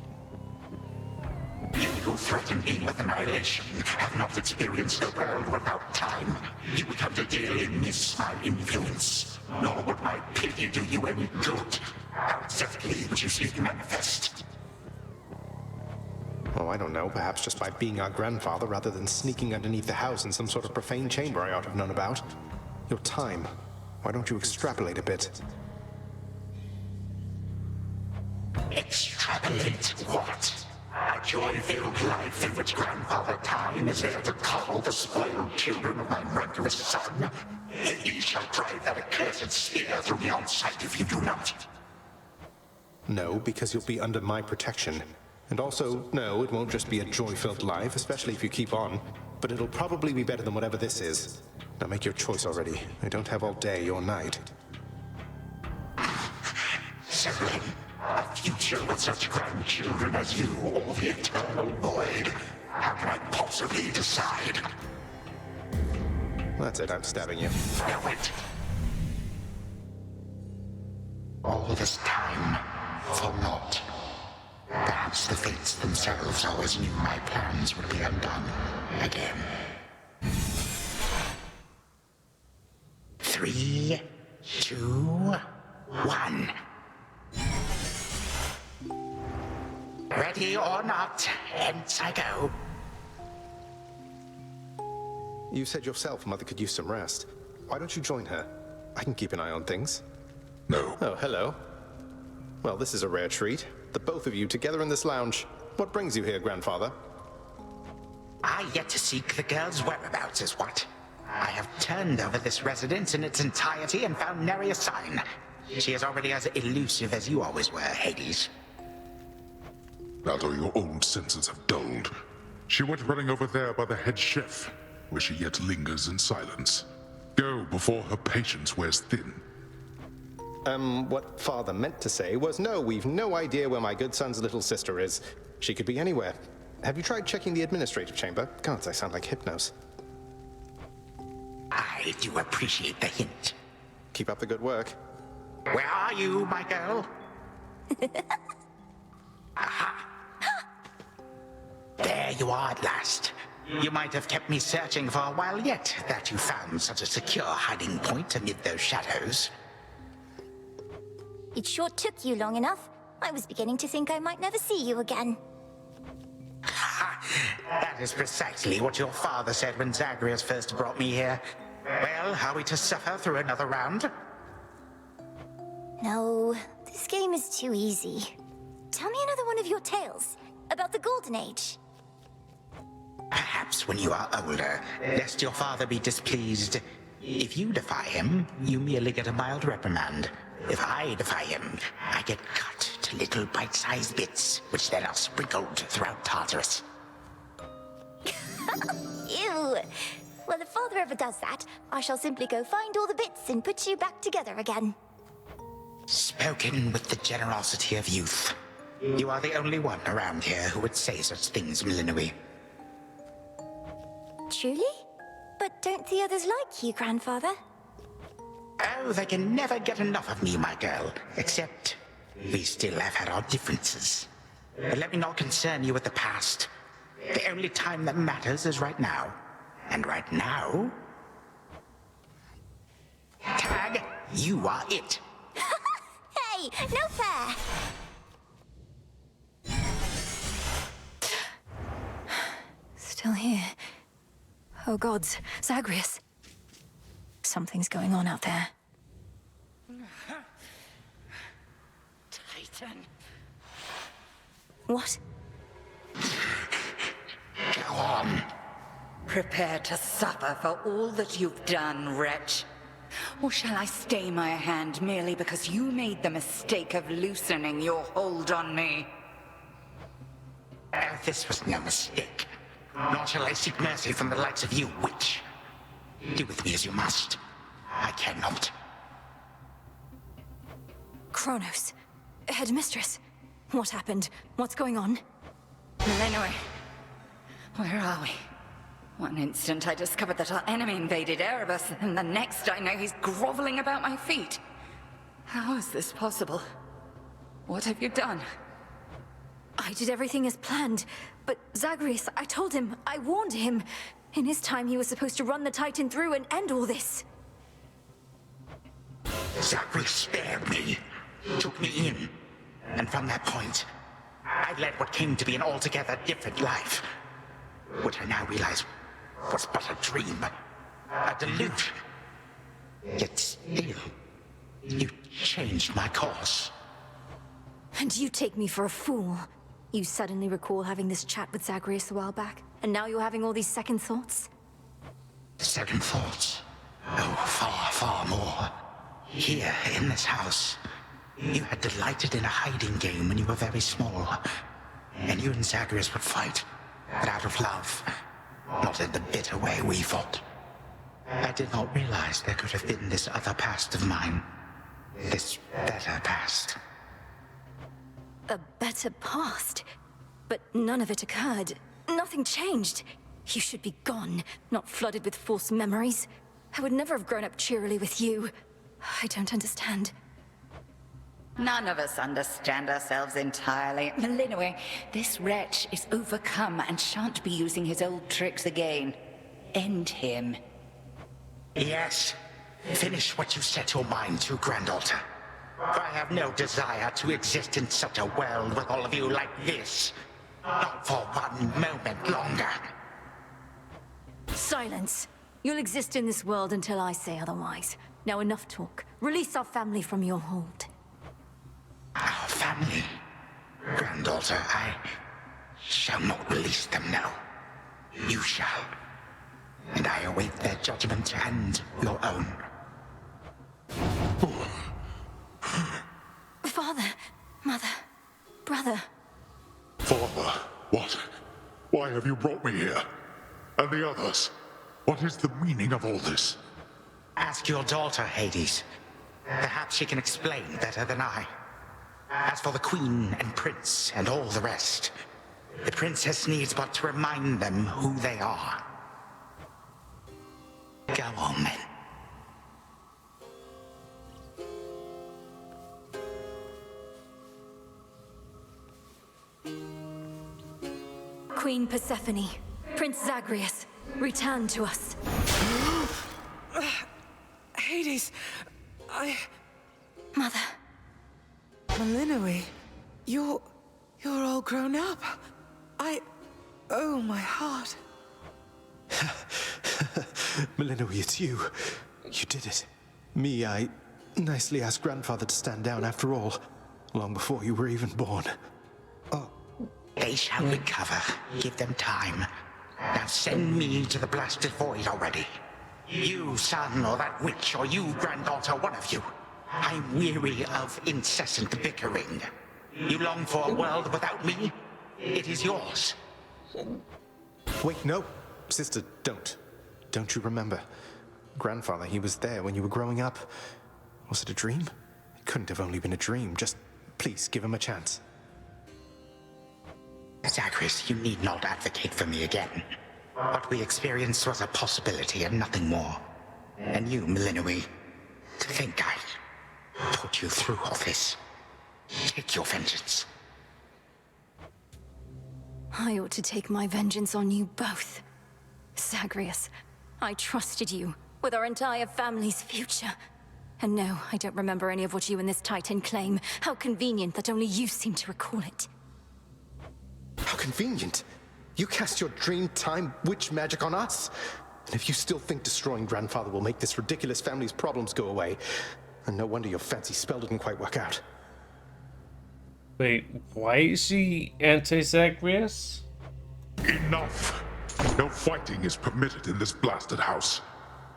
You who threaten me with annihilation have not experienced a world without time. You would come to dearly miss my influence. Nor would my pity do you any good. How exactly would you see it manifest? Oh, I don't know. Perhaps just by being our grandfather rather than sneaking underneath the house in some sort of profane chamber I ought to have known about. Your time. Why don't you extrapolate a bit? Extrapolate what? A joy-filled life in which Grandfather Time is there to coddle the spoiled children of my murderous son? He shall drive that accursed spear through me on sight if you do not. No, because you'll be under my protection. And also, no, it won't just be a joy-filled life, especially if you keep on. But it'll probably be better than whatever this is. Now make your choice already. I don't have all day or night. Severin, a future with such grandchildren as you, or the eternal void. How can I possibly decide? That's it, I'm stabbing you. No, wait. All this time, for naught. Perhaps the fates themselves always knew my plans would be undone again. 3, 2, 1. Ready or not, hence I go. You said yourself Mother could use some rest. Why don't you join her? I can keep an eye on things. No. Oh, hello. Well, this is a rare treat. The both of you together in this lounge. What brings you here, Grandfather? I yet to seek the girl's whereabouts is what. I have turned over this residence in its entirety and found nary a sign. She is already as elusive as you always were, Hades. That or your old senses have dulled. She went running over there by the head chef, where she yet lingers in silence. Go before her patience wears thin. What Father meant to say was no, we've no idea where my good son's little sister is. She could be anywhere. Have you tried checking the administrative chamber? Gods, I sound like Hypnos. I do appreciate the hint. Keep up the good work. Where are you, my girl? Aha! There you are at last. You might have kept me searching for a while yet, that you found such a secure hiding point amid those shadows. It sure took you long enough. I was beginning to think I might never see you again. That is precisely what your father said when Zagreus first brought me here. Well, are we to suffer through another round? No, this game is too easy. Tell me another one of your tales about the Golden Age. Perhaps when you are older, lest your father be displeased. If you defy him, you merely get a mild reprimand. If I defy him, I get cut to little bite-sized bits, which then are sprinkled throughout Tartarus. Ew! Well, if Father ever does that, I shall simply go find all the bits and put you back together again. Spoken with the generosity of youth. You are the only one around here who would say such things, Millennium. Truly? But don't the others like you, Grandfather? Oh, they can never get enough of me, my girl. Except, we still have had our differences. But let me not concern you with the past. The only time that matters is right now. And right now... Tag, you are it. Hey, no fair! Still here. Oh gods, Zagreus. Something's going on out there. Titan. What? Go on. Prepare to suffer for all that you've done, wretch. Or shall I stay my hand merely because you made the mistake of loosening your hold on me? This was no mistake. Nor shall I seek mercy from the likes of you, witch. Do with me as you must. I cannot. Kronos. Headmistress. What happened? What's going on? Millennium, where are we? One instant I discovered that our enemy invaded Erebus, and the next I know he's groveling about my feet. How is this possible? What have you done? I did everything as planned, but Zagreus, I told him, I warned him. In his time, he was supposed to run the Titan through and end all this. Zagreus spared me, took me in, and from that point, I led what came to be an altogether different life. Which I now realize was but a dream, a delusion. Yet still, you changed my course. And you take me for a fool. You suddenly recall having this chat with Zagreus a while back, and now you're having all these second thoughts? Second thoughts? Oh, far, far more. Here, in this house, you had delighted in a hiding game when you were very small. And you and Zagreus would fight, but out of love, not in the bitter way we fought. I did not realize there could have been this other past of mine. This better past. A better past? But none of it occurred. Nothing changed. You should be gone, not flooded with false memories. I would never have grown up cheerily with you. I don't understand. None of us understand ourselves entirely. Millennium, this wretch is overcome and shan't be using his old tricks again. End him. Yes. Finish what you set your mind to, Granddaughter. For I have no desire to exist in such a world with all of you like this. Not for 1 moment longer. Silence. You'll exist in this world until I say otherwise. Now enough talk. Release our family from your hold. Our family? Granddaughter, I shall not release them now. You shall. And I await their judgment and your own. Father, mother, brother. Father, what? Why have you brought me here? And the others? What is the meaning of all this? Ask your daughter, Hades. Perhaps she can explain better than I. As for the Queen and Prince and all the rest, the Princess needs but to remind them who they are. Go on, then. Queen Persephone, Prince Zagreus, return to us. Hades, Mother. Millennium, you're all grown up. Oh, my heart. Millennium, it's you. You did it. Me, I nicely asked Grandfather to stand down after all, long before you were even born. They shall recover. Give them time. Now send me to the blasted void already. You, son, or that witch, or you, granddaughter, one of you. I'm weary of incessant bickering. You long for a world without me? It is yours. Wait, no. Sister, don't. Don't you remember? Grandfather, he was there when you were growing up. Was it a dream? couldn't have only been a dream. Just please give him a chance. Zagreus, you need not advocate for me again. What we experienced was a possibility and nothing more. And you, Melinoe, to think I put you through all this. Take your vengeance. I ought to take my vengeance on you both. Zagreus, I trusted you with our entire family's future. And no, I don't remember any of what you and this Titan claim. How convenient that only you seem to recall it. How convenient. You cast your dream time witch magic on us. And if you still think destroying grandfather will make this ridiculous family's problems go away, then no wonder your fancy spell didn't quite work out. Wait, why is she anti-Zagreus? Enough! No fighting is permitted in this blasted house.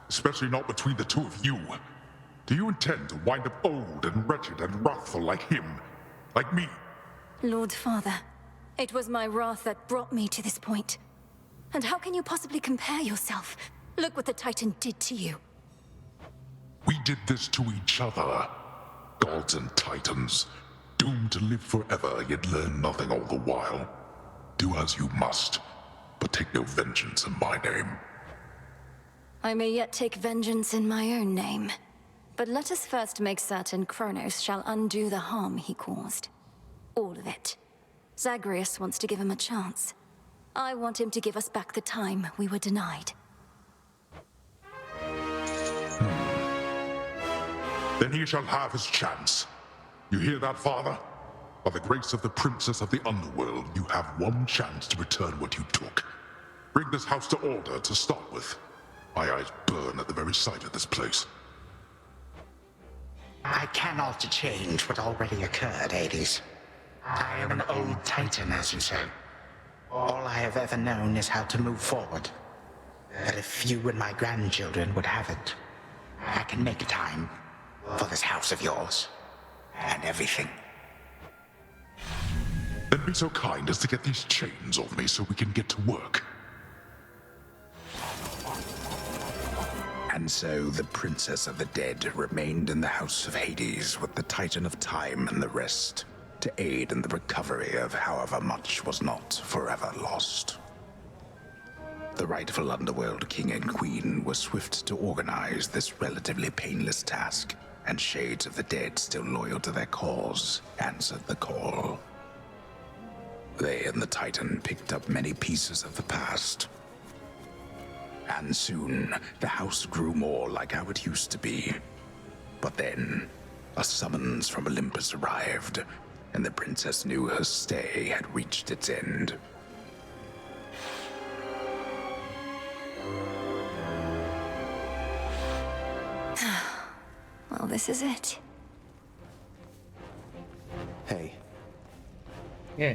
Especially not between the two of you. Do you intend to wind up old and wretched and wrathful like him? Like me? Lord Father, it was my wrath that brought me to this point. And how can you possibly compare yourself? Look what the Titan did to you. We did this to each other. Gods and Titans. Doomed to live forever, yet learn nothing all the while. Do as you must, but take no vengeance in my name. I may yet take vengeance in my own name. But let us first make certain Kronos shall undo the harm he caused. All of it. Zagreus wants to give him a chance. I want him to give us back the time we were denied. Then he shall have his chance. You hear that, Father? By the grace of the Princess of the Underworld, you have one chance to return what you took. Bring this house to order to start with. My eyes burn at the very sight of this place. I cannot change what already occurred, Hades. I am an old Titan, as you say. All I have ever known is how to move forward. But if you and my grandchildren would have it, I can make time for this house of yours. And everything. Then be so kind as to get these chains off me so we can get to work. And so the Princess of the Dead remained in the House of Hades with the Titan of Time and the rest, to aid in the recovery of however much was not forever lost. The rightful Underworld King and Queen were swift to organize this relatively painless task, and shades of the dead still loyal to their cause answered the call. They and the Titan picked up many pieces of the past. And soon, the house grew more like how it used to be. But then, a summons from Olympus arrived, and the princess knew her stay had reached its end. Well, this is it. Hey. Yeah.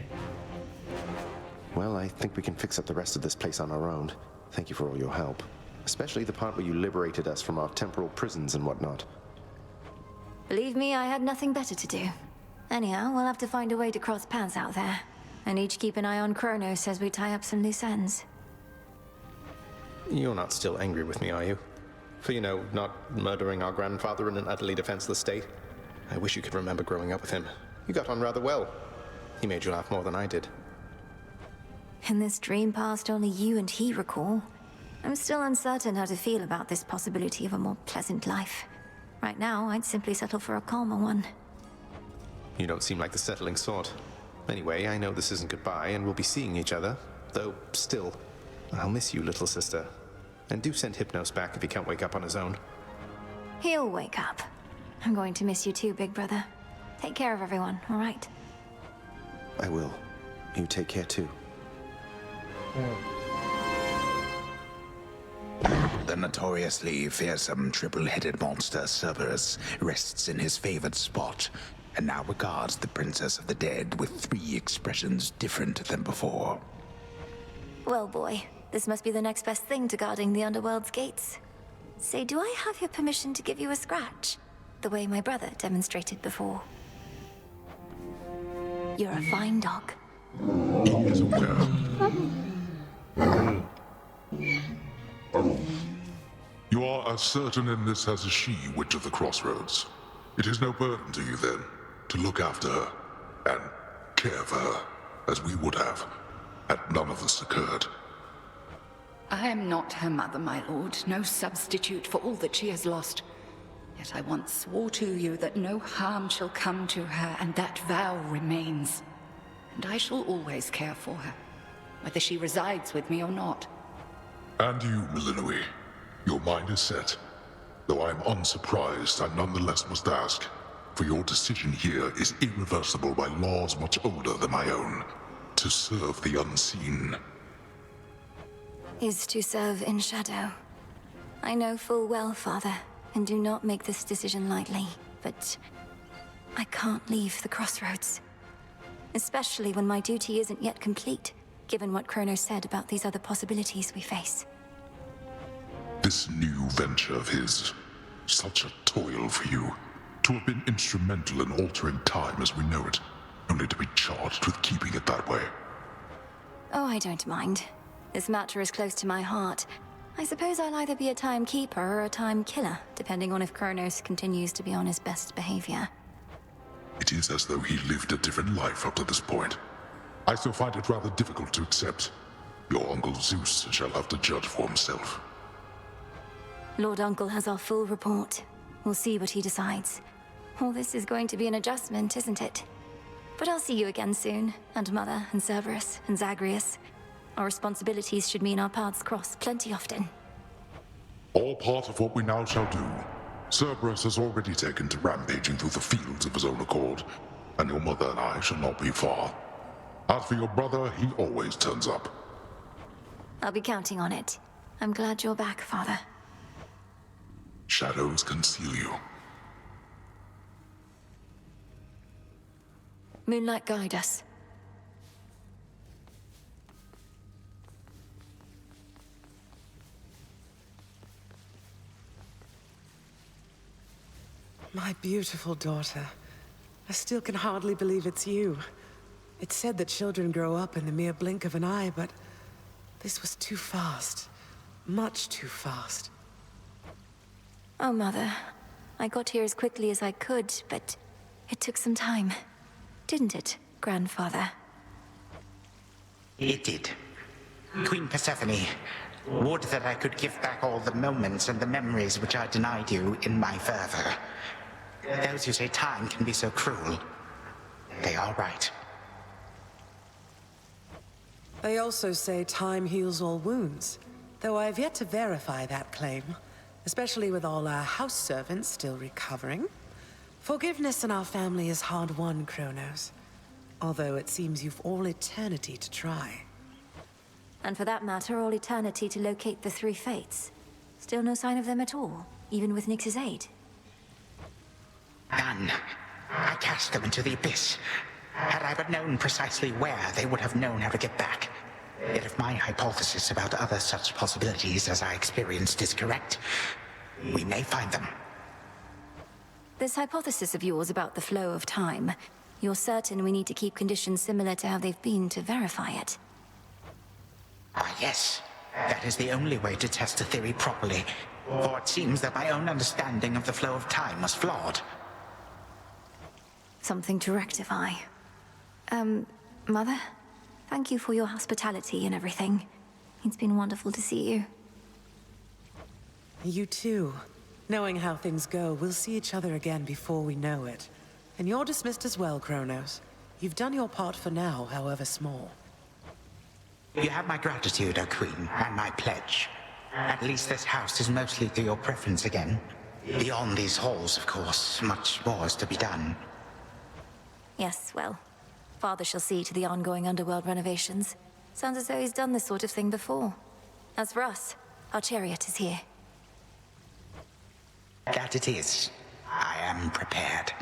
Well, I think we can fix up the rest of this place on our own. Thank you for all your help. Especially the part where you liberated us from our temporal prisons and whatnot. Believe me, I had nothing better to do. Anyhow, we'll have to find a way to cross paths out there. And each keep an eye on Kronos as we tie up some loose ends. You're not still angry with me, are you? For, not murdering our grandfather in an utterly defenseless state? I wish you could remember growing up with him. You got on rather well. He made you laugh more than I did. In this dream past only you and he recall, I'm still uncertain how to feel about this possibility of a more pleasant life. Right now, I'd simply settle for a calmer one. You don't seem like the settling sort. Anyway, I know this isn't goodbye, and we'll be seeing each other. Though, still, I'll miss you, little sister. And do send Hypnos back if he can't wake up on his own. He'll wake up. I'm going to miss you too, big brother. Take care of everyone, all right? I will. You take care too. The notoriously fearsome triple-headed monster Cerberus rests in his favored spot, and now regards the Princess of the Dead with 3 expressions different than before. Well, boy, this must be the next best thing to guarding the Underworld's gates. Say, do I have your permission to give you a scratch? The way my brother demonstrated before. You're a fine dog. He is aware. You are as certain in this as is she, Witch of the Crossroads. It is no burden to you then, to look after her, and care for her, as we would have, had none of this occurred. I am not her mother, my lord, no substitute for all that she has lost. Yet I once swore to you that no harm shall come to her, and that vow remains. And I shall always care for her, whether she resides with me or not. And you, Melinoe, your mind is set. Though I am unsurprised, I nonetheless must ask, for your decision here is irreversible by laws much older than my own. To serve the unseen is to serve in shadow. I know full well, Father, and do not make this decision lightly, but I can't leave the crossroads. Especially when my duty isn't yet complete, given what Kronos said about these other possibilities we face. This new venture of his, such a toil for you. To have been instrumental in altering time as we know it, only to be charged with keeping it that way. Oh, I don't mind. This matter is close to my heart. I suppose I'll either be a timekeeper or a time killer, depending on if Kronos continues to be on his best behavior. It is as though he lived a different life up to this point. I still find it rather difficult to accept. Your uncle Zeus shall have to judge for himself. Lord Uncle has our full report. We'll see what he decides. All this is going to be an adjustment, isn't it? But I'll see you again soon, and Mother, and Cerberus, and Zagreus. Our responsibilities should mean our paths cross plenty often. All part of what we now shall do. Cerberus has already taken to rampaging through the fields of his own accord, and your mother and I shall not be far. As for your brother, he always turns up. I'll be counting on it. I'm glad you're back, Father. Shadows conceal you. Moonlight, guide us. My beautiful daughter. I still can hardly believe it's you. It's said that children grow up in the mere blink of an eye, but this was too fast. Much too fast. Oh, Mother. I got here as quickly as I could, but it took some time. Didn't it, Grandfather? It did. Queen Persephone, would that I could give back all the moments and the memories which I denied you in my fervor. Those who say time can be so cruel, they are right. They also say time heals all wounds, though I have yet to verify that claim, especially with all our house servants still recovering. Forgiveness in our family is hard-won, Kronos, although it seems you've all eternity to try. And for that matter, all eternity to locate the three fates. Still no sign of them at all, even with Nyx's aid. None. I cast them into the abyss. Had I but known precisely where, they would have known how to get back. Yet if my hypothesis about other such possibilities as I experienced is correct, we may find them. This hypothesis of yours about the flow of time, you're certain we need to keep conditions similar to how they've been to verify it? Ah, yes. That is the only way to test the theory properly. For it seems that my own understanding of the flow of time was flawed. Something to rectify. Mother? Thank you for your hospitality and everything. It's been wonderful to see you. You too. Knowing how things go, we'll see each other again before we know it. And you're dismissed as well, Kronos. You've done your part for now, however small. You have my gratitude, O Queen, and my pledge. At least this house is mostly to your preference again. Beyond these halls, of course, much more is to be done. Yes, well, Father shall see to the ongoing Underworld renovations. Sounds as though he's done this sort of thing before. As for us, our chariot is here. That it is. I am prepared.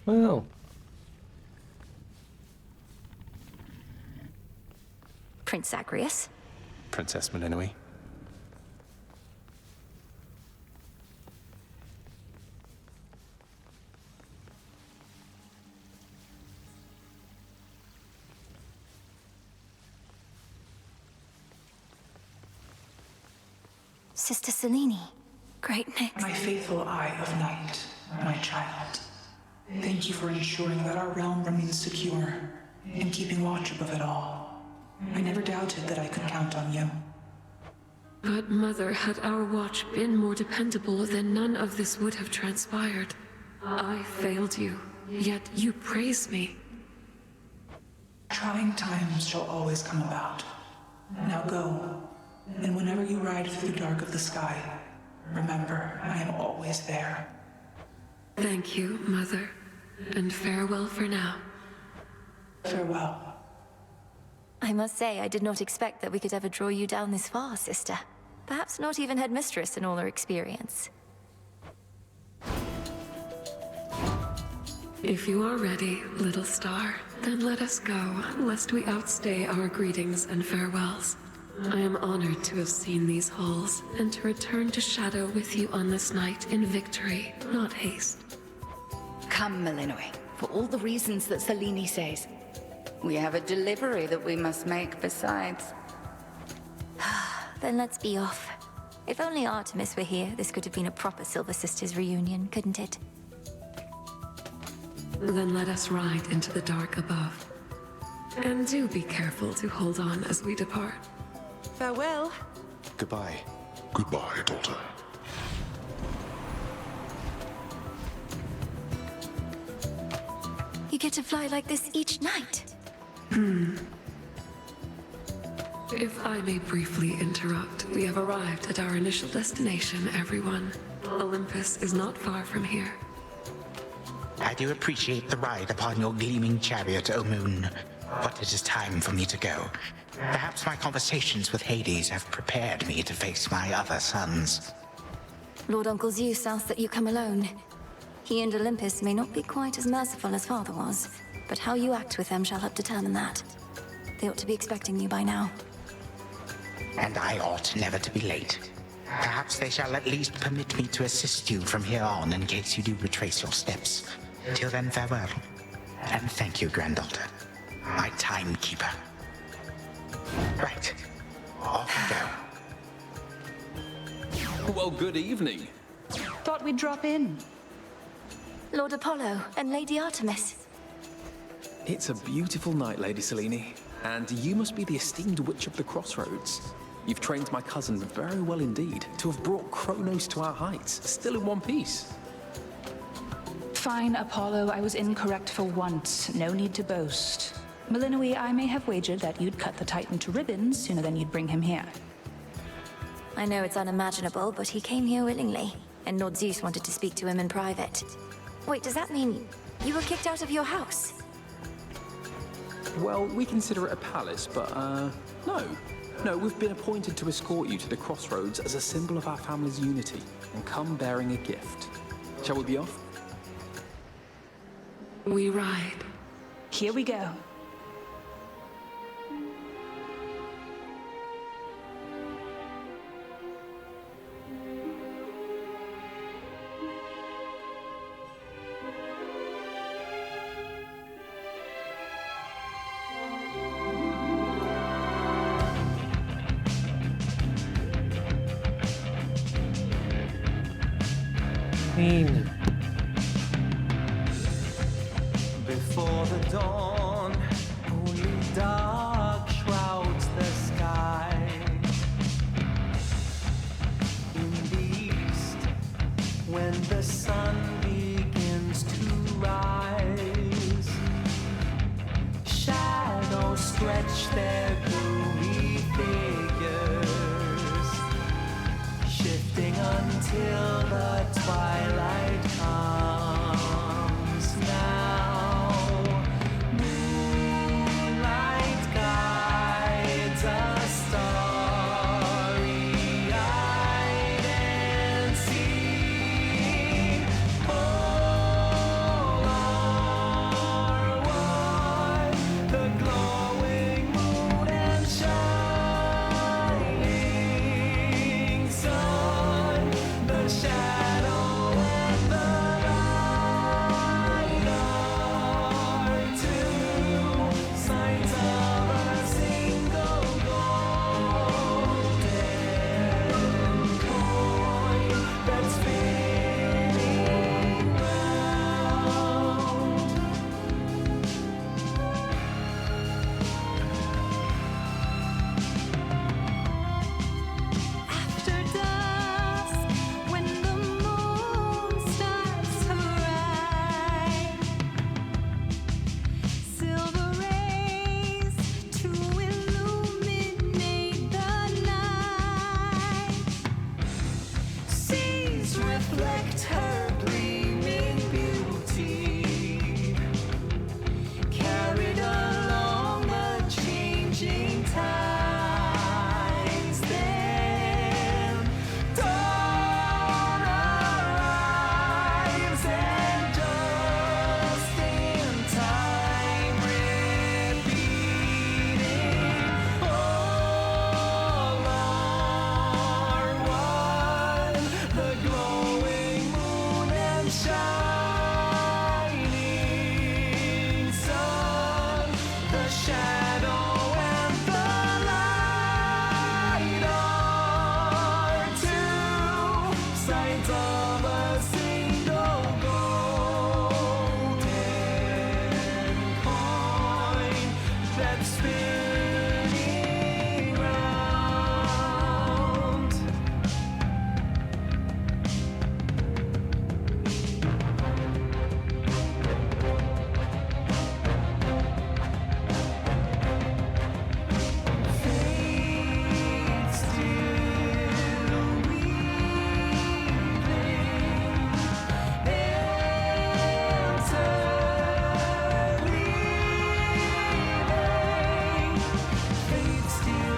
Well. Prince Zagreus? Princess Melinoe. Sister Selene. Great news. My faithful Eye of Night, my child. Thank you for ensuring that our realm remains secure and keeping watch above it all. I never doubted that I could count on you. But, Mother, had our watch been more dependable, then none of this would have transpired. I failed you, yet you praise me. Trying times shall always come about. Now go, and whenever you ride through the dark of the sky, remember, I am always there. Thank you, Mother, and farewell for now. Farewell. I must say, I did not expect that we could ever draw you down this far, sister. Perhaps not even headmistress in all her experience. If you are ready, little star, then let us go, lest we outstay our greetings and farewells. I am honored to have seen these halls, and to return to Shadow with you on this night in victory, not haste. Come, Melinoe, for all the reasons that Selene says. We have a delivery that we must make besides. Then let's be off. If only Artemis were here, this could have been a proper Silver Sisters reunion, couldn't it? Then let us ride into the dark above. And do be careful to hold on as we depart. Farewell. Goodbye. Goodbye, daughter. You get to fly like this each night. If I may briefly interrupt, we have arrived at our initial destination, everyone. Olympus is not far from here. I do appreciate the ride upon your gleaming chariot, O Moon, but it is time for me to go. Perhaps my conversations with Hades have prepared me to face my other sons. Lord Uncle Zeus asks that you come alone. He and Olympus may not be quite as merciful as Father was, but how you act with them shall help determine that. They ought to be expecting you by now. And I ought never to be late. Perhaps they shall at least permit me to assist you from here on in case you do retrace your steps. Till then, farewell. And thank you, granddaughter. My timekeeper. Right. Off we go. Well, good evening. Thought we'd drop in. Lord Apollo and Lady Artemis. It's a beautiful night, Lady Selene. And you must be the esteemed Witch of the Crossroads. You've trained my cousin very well indeed to have brought Kronos to our heights, still in one piece. Fine, Apollo, I was incorrect for once. No need to boast. Melinoe, I may have wagered that you'd cut the Titan to ribbons sooner than you'd bring him here. I know it's unimaginable, but he came here willingly, and Lord Zeus wanted to speak to him in private. Wait, does that mean you were kicked out of your house? Well, we consider it a palace, but, no. No, we've been appointed to escort you to the Crossroads as a symbol of our family's unity, and come bearing a gift. Shall we be off? We ride. Here we go. Before the dawn, only dark shrouds the sky. In the east, when the sun begins to rise, shadows stretch their gloomy figures, shifting until the twilight comes now. Shadow sides of a single golden coin that's spinning round. Fate still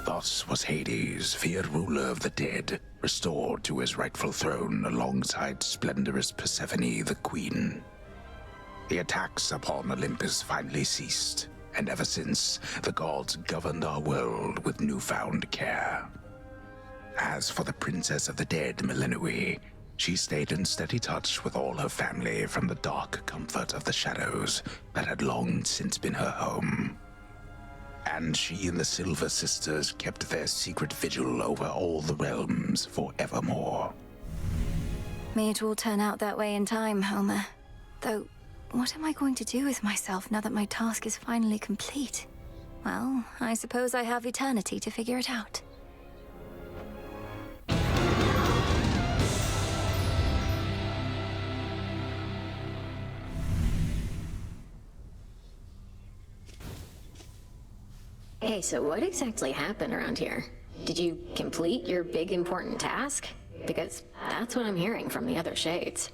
Thus was Hades, feared ruler of the dead, restored to his rightful throne alongside splendorous Persephone, the queen. The attacks upon Olympus finally ceased, and ever since, the gods governed our world with newfound care. As for the princess of the dead, Melinoi, she stayed in steady touch with all her family from the dark comfort of the shadows that had long since been her home. And she and the Silver Sisters kept their secret vigil over all the realms forevermore. May it all turn out that way in time, Homer. Though, what am I going to do with myself now that my task is finally complete? Well, I suppose I have eternity to figure it out. Hey, so what exactly happened around here? Did you complete your big important task? Because that's what I'm hearing from the other shades.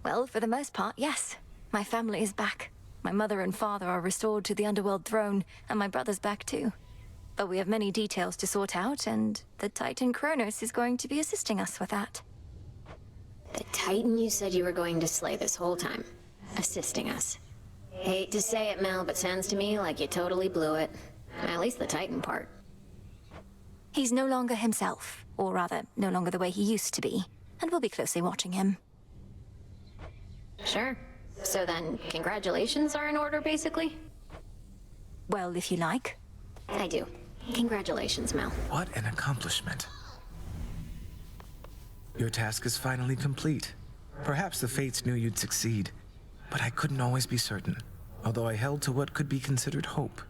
Well, for the most part, yes. My family is back. My mother and father are restored to the Underworld throne, and my brother's back too. But we have many details to sort out, and the Titan Kronos is going to be assisting us with that. The Titan you said you were going to slay this whole time. Assisting us. Hate to say it, Mel, but sounds to me like you totally blew it. At least the Titan part. He's no longer himself, or rather, no longer the way he used to be, and we'll be closely watching him. Sure. So then, congratulations are in order, basically? Well, if you like. I do. Congratulations, Mel. What an accomplishment. Your task is finally complete. Perhaps the Fates knew you'd succeed, but I couldn't always be certain, although I held to what could be considered hope.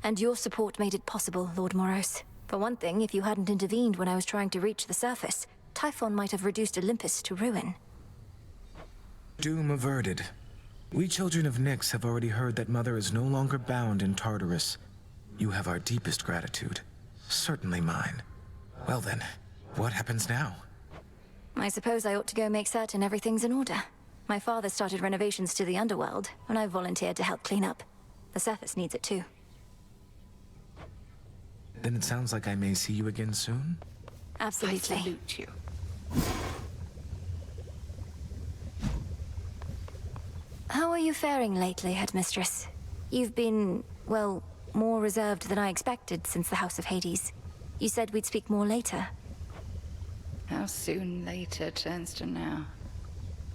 And your support made it possible, Lord Moros. For one thing, if you hadn't intervened when I was trying to reach the surface, Typhon might have reduced Olympus to ruin. Doom averted. We children of Nyx have already heard that Mother is no longer bound in Tartarus. You have our deepest gratitude. Certainly mine. Well then, what happens now? I suppose I ought to go make certain everything's in order. My father started renovations to the Underworld, and I volunteered to help clean up. The surface needs it too. Then it sounds like I may see you again soon? Absolutely. I salute you. How are you faring lately, Headmistress? You've been, well, more reserved than I expected since the House of Hades. You said we'd speak more later. How soon later turns to now.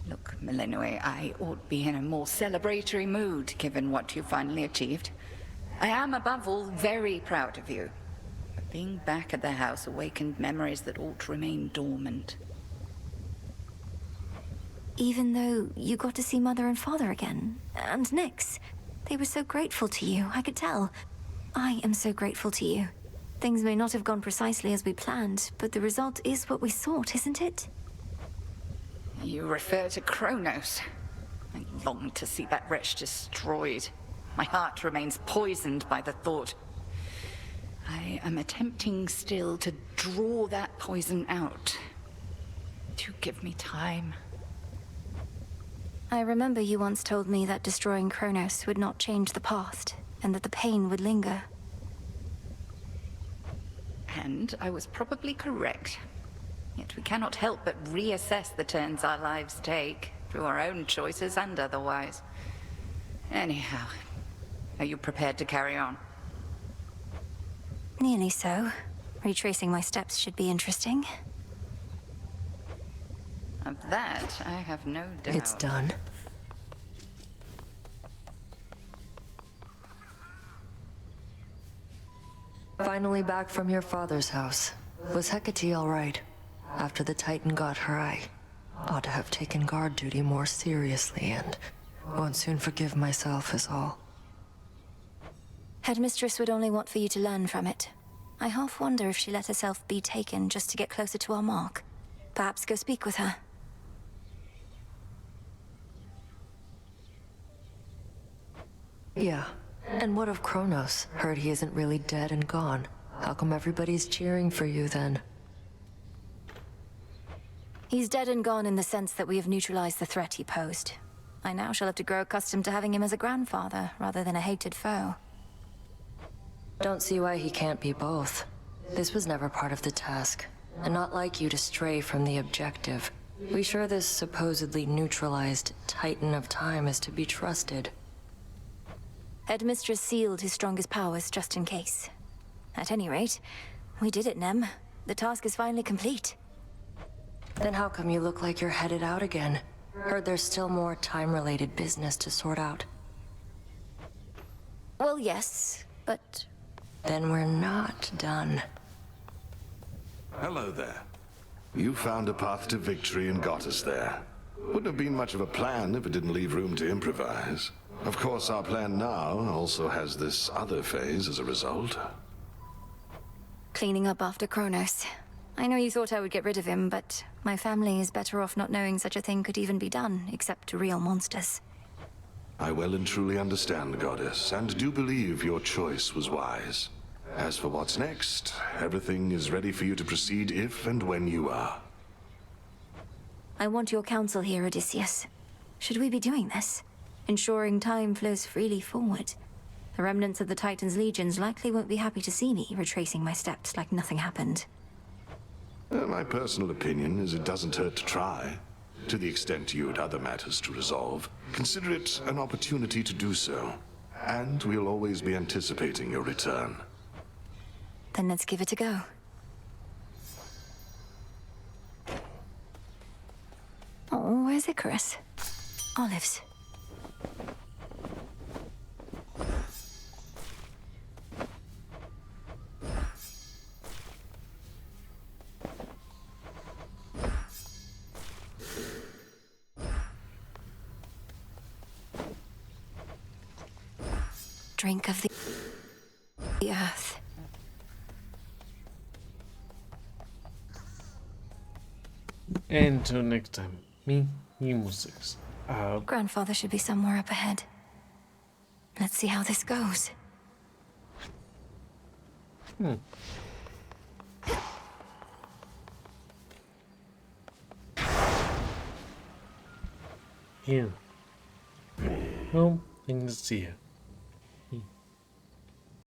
Look, Melinoi, I ought be in a more celebratory mood, given what you finally achieved. I am, above all, very proud of you. But being back at the house awakened memories that ought to remain dormant. Even though you got to see Mother and Father again, and Nyx, they were so grateful to you, I could tell. I am so grateful to you. Things may not have gone precisely as we planned, but the result is what we sought, isn't it? You refer to Kronos. I long to see that wretch destroyed. My heart remains poisoned by the thought. I am attempting still to draw that poison out. Do give me time. I remember you once told me that destroying Kronos would not change the past, and that the pain would linger. And I was probably correct. Yet we cannot help but reassess the turns our lives take, through our own choices and otherwise. Anyhow, are you prepared to carry on? Nearly so. Retracing my steps should be interesting. Of that, I have no doubt. It's done. Finally back from your father's house. Was Hecate all right? After the Titan got her, I ought to have taken guard duty more seriously and won't soon forgive myself is all. Headmistress would only want for you to learn from it. I half wonder if she let herself be taken just to get closer to our mark. Perhaps go speak with her. Yeah. And what of Kronos? Heard he isn't really dead and gone. How come everybody's cheering for you then? He's dead and gone in the sense that we have neutralized the threat he posed. I now shall have to grow accustomed to having him as a grandfather, rather than a hated foe. Don't see why he can't be both. This was never part of the task, and not like you to stray from the objective. We sure this supposedly neutralized Titan of Time is to be trusted? Headmistress sealed his strongest powers just in case. At any rate, we did it, Nem. The task is finally complete. Then how come you look like you're headed out again? Heard there's still more time-related business to sort out. Well, yes, but... Then we're not done. Hello there. You found a path to victory and got us there. Wouldn't have been much of a plan if it didn't leave room to improvise. Of course, our plan now also has this other phase as a result. Cleaning up after Kronos. I know you thought I would get rid of him, but my family is better off not knowing such a thing could even be done, except to real monsters. I well and truly understand, Goddess, and do believe your choice was wise. As for what's next, everything is ready for you to proceed if and when you are. I want your counsel here, Odysseus. Should we be doing this? Ensuring time flows freely forward. The remnants of the Titan's legions likely won't be happy to see me retracing my steps like nothing happened. My personal opinion is it doesn't hurt to try. To the extent you had other matters to resolve, consider it an opportunity to do so. And we'll always be anticipating your return. Then let's give it a go. Oh, where's Icarus? Olives. Drink of the earth. Until next time, me, GamerWolfSix. Grandfather should be somewhere up ahead. Let's see how this goes. Here. Well, things to see you.